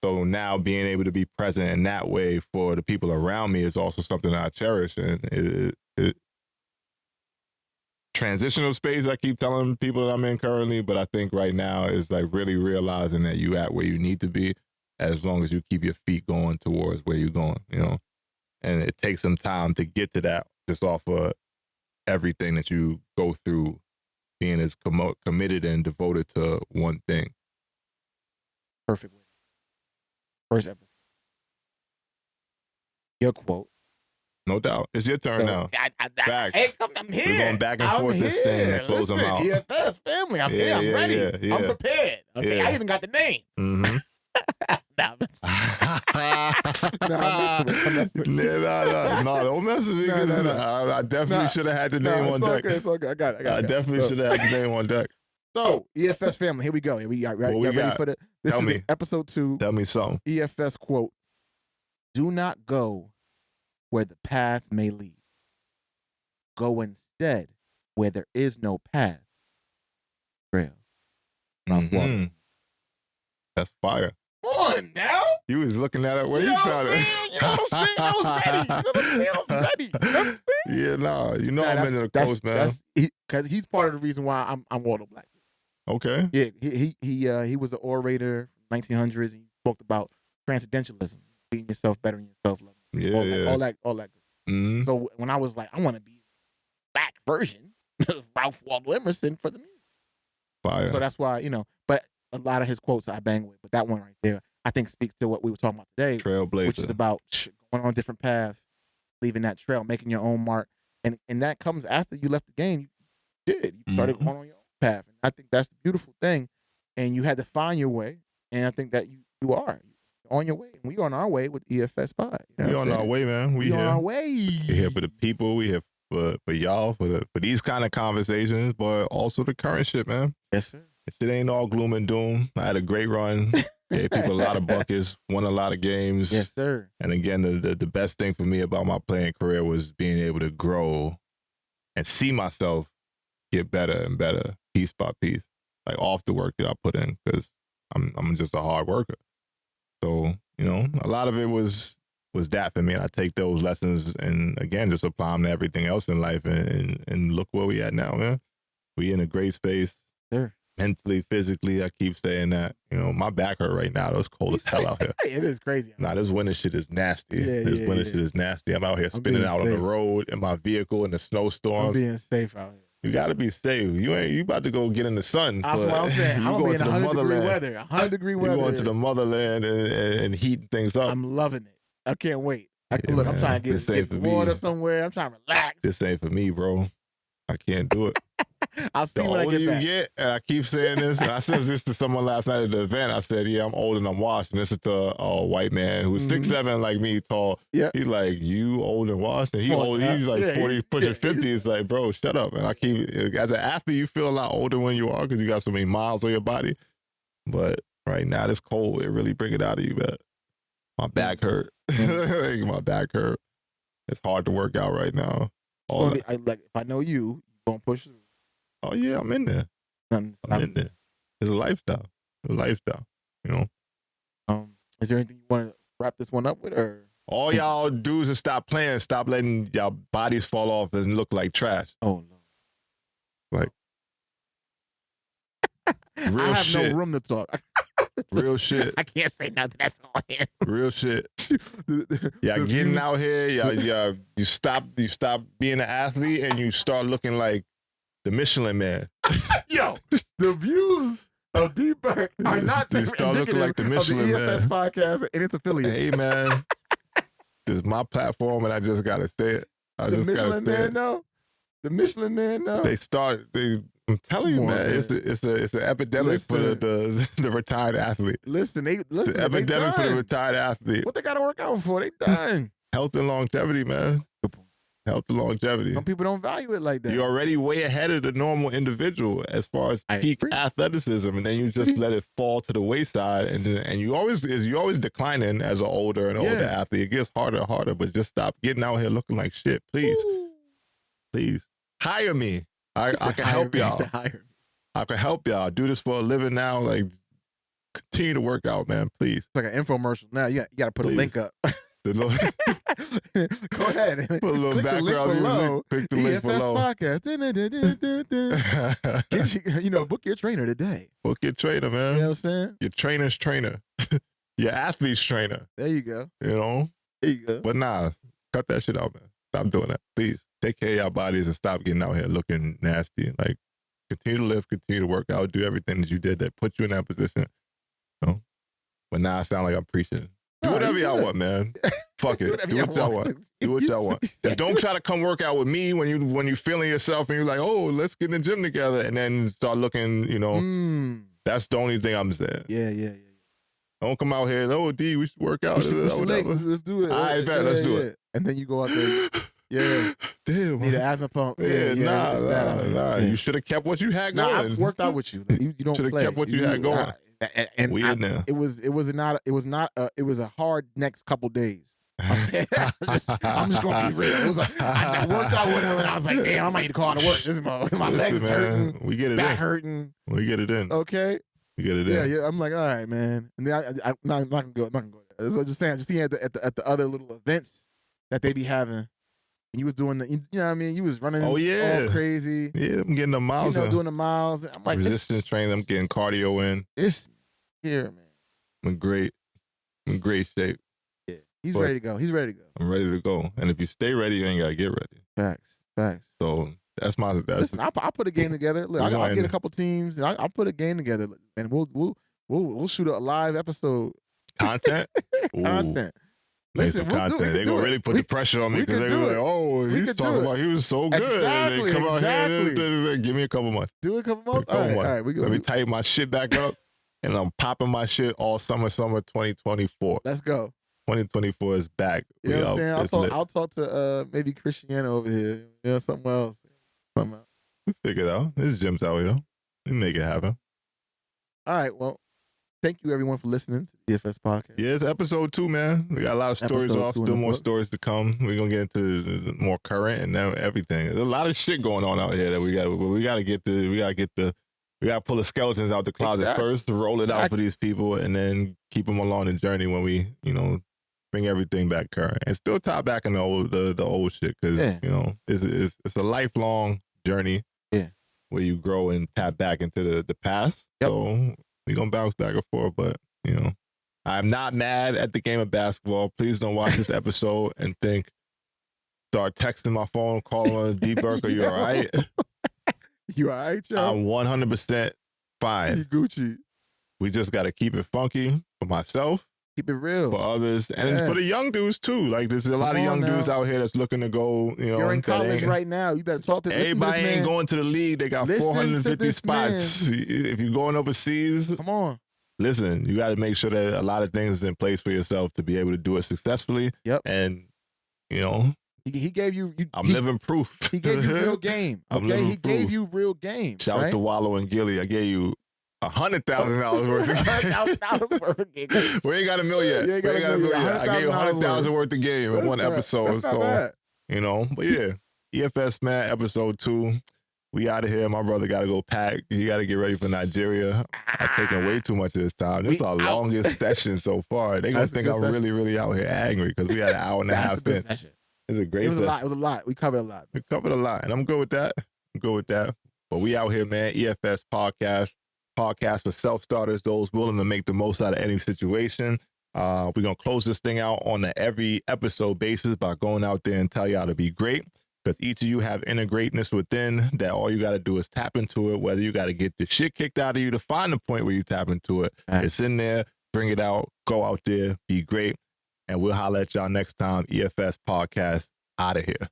So now being able to be present in that way for the people around me is also something that I cherish. And it transitional space, I keep telling people that I'm in currently, but I think right now is like really realizing that you at where you need to be, as long as you keep your feet going towards where you're going, you know? And it takes some time to get to that, just off of everything that you go through, being as committed and devoted to one thing. Perfect. First episode. Your quote. No doubt. It's your turn now. Facts. I'm here. We're going back and forth this thing and close them out. EFS family. I'm here. I'm ready. Yeah. I'm prepared. Okay. I even got the name. Mm-hmm. No, don't mess with me. I definitely should have had the name on deck. It's okay. I got it. I definitely should have had the name on deck. So, EFS family, here we go. Here we got ready for the. This is episode 2. Tell me something. EFS quote: "Do not go where the path may lead. Go instead where there is no path." Trail. Mm-hmm. That's fire. Come on now. You was looking at it where you found it. You know what I'm saying? I was ready. Yeah, you know I'm into the coast, man. Because he's part of the reason why I'm Waldo Black. Okay. Yeah, he was an orator from 1900s. He spoke about transcendentalism, being yourself better than yourself. All that. Mm-hmm. So when I was like, I want to be black version of Ralph Waldo Emerson for the music. Fire. So that's why, but a lot of his quotes I bang with, but that one right there, I think speaks to what we were talking about today. Trailblazer. Which is about going on a different path, leaving that trail, making your own mark. And that comes after you left the game. You did. You started going on your own path. And I think that's the beautiful thing. And you had to find your way. And I think that you are on your way. And we on our way with EFS Pod. We on our way, man. We on our way. We're here for the people. We here for y'all, for these kind of conversations, but also the current shit, man. Yes, sir. Shit ain't all gloom and doom. I had a great run. Gave people a lot of buckets, won a lot of games. Yes, sir. And again, the best thing for me about my playing career was being able to grow and see myself get better and better piece by piece, like off the work that I put in, because I'm just a hard worker. So, you know, a lot of it was that for me. And I take those lessons and, again, just apply them to everything else in life. And look where we at now, man. We in a great space. Sure. Mentally, physically, I keep saying that. You know, my back hurt right now. It's cold as hell out here. It is crazy. Nah, this winter shit is nasty. This winter shit is nasty. I'm out here spinning out on the road in my vehicle in the snowstorm. I'm being safe out here. You gotta be safe. You about to go get in the sun. That's what I'm saying. I'm going to 100-degree weather. 100-degree weather. You're going to the motherland and heating things up. I'm loving it. I can't wait. Look, I'm trying to get water somewhere. I'm trying to relax. This ain't for me, bro. I can't do it. I'll see the when I older get back. you get, and I keep saying this, and I said this to someone last night at the event. I said, yeah, I'm old and I'm washed. And this is to a white man who's 6'7", like me, tall. Yeah. He's like, you old and washed? And he's like 40, pushing 50. It's like, bro, shut up. And I keep, as an athlete, you feel a lot older when you are because you got so many miles on your body. But right now, this cold, it really bring it out of you, man. My back hurt. My back hurt. It's hard to work out right now. If I know you gonna push through. Oh yeah, I'm in there. I'm in there. It's a lifestyle. You know. Is there anything you want to wrap this one up with, or all y'all dudes to stop playing, stop letting y'all bodies fall off and look like trash. Oh no. Like real I have shit. no room to talk. Real shit. I can't say nothing. That's all I am. Real shit. Y'all getting out here. Y'all you stop being an athlete and you start looking like the Michelin Man. Yo, the views of D. Burke are not you start looking like the Michelin of the EFS Man podcast and its affiliates. Hey man, this is my platform and I just gotta say it. The Michelin Man, though. The Michelin Man, though. I'm telling you, man, it's an epidemic for the retired athlete. Listen, it's an epidemic for the retired athlete. What they got to work out for? They done. Health and longevity, man. Health and longevity. Some people don't value it like that. You're already way ahead of the normal individual as far as peak athleticism, and then you just let it fall to the wayside, and you always declining as an older athlete. It gets harder and harder, but just stop getting out here looking like shit, please. Please hire me. I can help y'all. I can help y'all. Do this for a living now. Like, continue to work out, man. Please. It's like an infomercial. Now you got to put a link up. Go ahead. Put a little background music. Click the link below. Podcast. Book your trainer today. Book your trainer, man. You know what I'm saying? Your trainer's trainer. Your athlete's trainer. There you go. You know? There you go. But nah, cut that shit out, man. Stop doing that. Please. Take care of your bodies and stop getting out here looking nasty. Like, continue to live, continue to work out, do everything that you did that put you in that position. You know? But now I sound like I'm preaching. Do whatever y'all want, man. Fuck it. Do what y'all want. Do what y'all want. Don't try to come work out with me when you feeling yourself and you're like, oh, let's get in the gym together, and then start looking, That's the only thing I'm saying. Yeah. Don't come out here, oh, D, we should work out. Let's do it. All right, let's do it. And then you go out there. Yeah. Damn. Need an asthma pump. Nah. You should have kept what you had going. I worked out with you. You don't should have kept what you had going. And it was a hard next couple days. I'm just gonna be real. It was I worked out with him and I was like, damn, I might need to call out of work. This is my legs hurting. We get it back in. hurting. We get it in. Okay. We get it in. Yeah. I'm like, all right, man. And then I'm not gonna go. there. So just saying, just seeing at the other little events that they be having. And you was doing you know what I mean? You was running all crazy. Yeah, I'm getting the miles. Doing the miles. I'm like, resistance training. I'm getting cardio in. It's here, man. I'm in great shape. Yeah, he's ready to go. I'm ready to go. And if you stay ready, you ain't gotta get ready. Facts. So that's my. Listen, I'll put a game together. Look, I'll get a couple teams, and I'll put a game together, and we'll shoot a live episode. Content. Listen, content. They're gonna really put the pressure on me because they're like, "Oh, he's talking about he was so good." Exactly. They come out here, give me a couple months. Do a couple months. All right. Let me tighten my shit back up, and I'm popping my shit all summer 2024. Let's go. 2024 is back. You know what I'm saying? I'll talk to maybe Cristiano over here. You know, something else. We figure it out. There's gyms out here. We make it happen. All right. Well, thank you everyone for listening to the EFS podcast. Yeah, it's episode 2, man. We got a lot of stories Episode off, 2 in still the more book. stories to come. We're gonna get into the more current and everything. There's a lot of shit going on out here that we gotta pull the skeletons out the closet Exactly. first, roll it out for these people, and then keep them along the journey when we, bring everything back current and still tie back in the old shit because it's a lifelong journey. Yeah. Where you grow and tap back into the past. Yep. So we're gonna bounce back and forth, but I'm not mad at the game of basketball. Please don't watch this episode and start texting my phone, calling D Burke, are you all right? You all right, yo? I'm 100% fine. You Gucci. We just gotta keep it funky for myself, keep it real for others, and for the young dudes too. Like there's a lot of young dudes out here that's looking to go. You're in college right now. You better talk to. Everybody ain't going to the league. They got 450 spots. Man. If you're going overseas, come on. Listen, you got to make sure that a lot of things is in place for yourself to be able to do it successfully. Yep. And he gave you. I'm living proof. He gave you real game. Okay, he gave you real game. Shout out to Wallow and Gilly. I gave you $100,000 worth of game. $100,000 worth of game. We ain't got a million. You ain't got a million. I gave you $100,000 worth of game in one episode. That's not bad. But yeah, EFS man, episode 2. We out of here. My brother got to go pack. He got to get ready for Nigeria. I'm taking way too much of this time. This is our longest session so far. They're going to think I'm really, really out here angry because we had an hour and a half in. Session. It's a great session. It was a lot. We covered a lot. And I'm good with that. But we out here, man. EFS podcast for self-starters, those willing to make the most out of any situation. We're going to close this thing out on an every episode basis by going out there and tell y'all to be great, because each of you have inner greatness within that all you got to do is tap into it, whether you got to get the shit kicked out of you to find the point where you tap into it. Right. It's in there. Bring it out. Go out there. Be great. And we'll holler at y'all next time. EFS podcast out of here.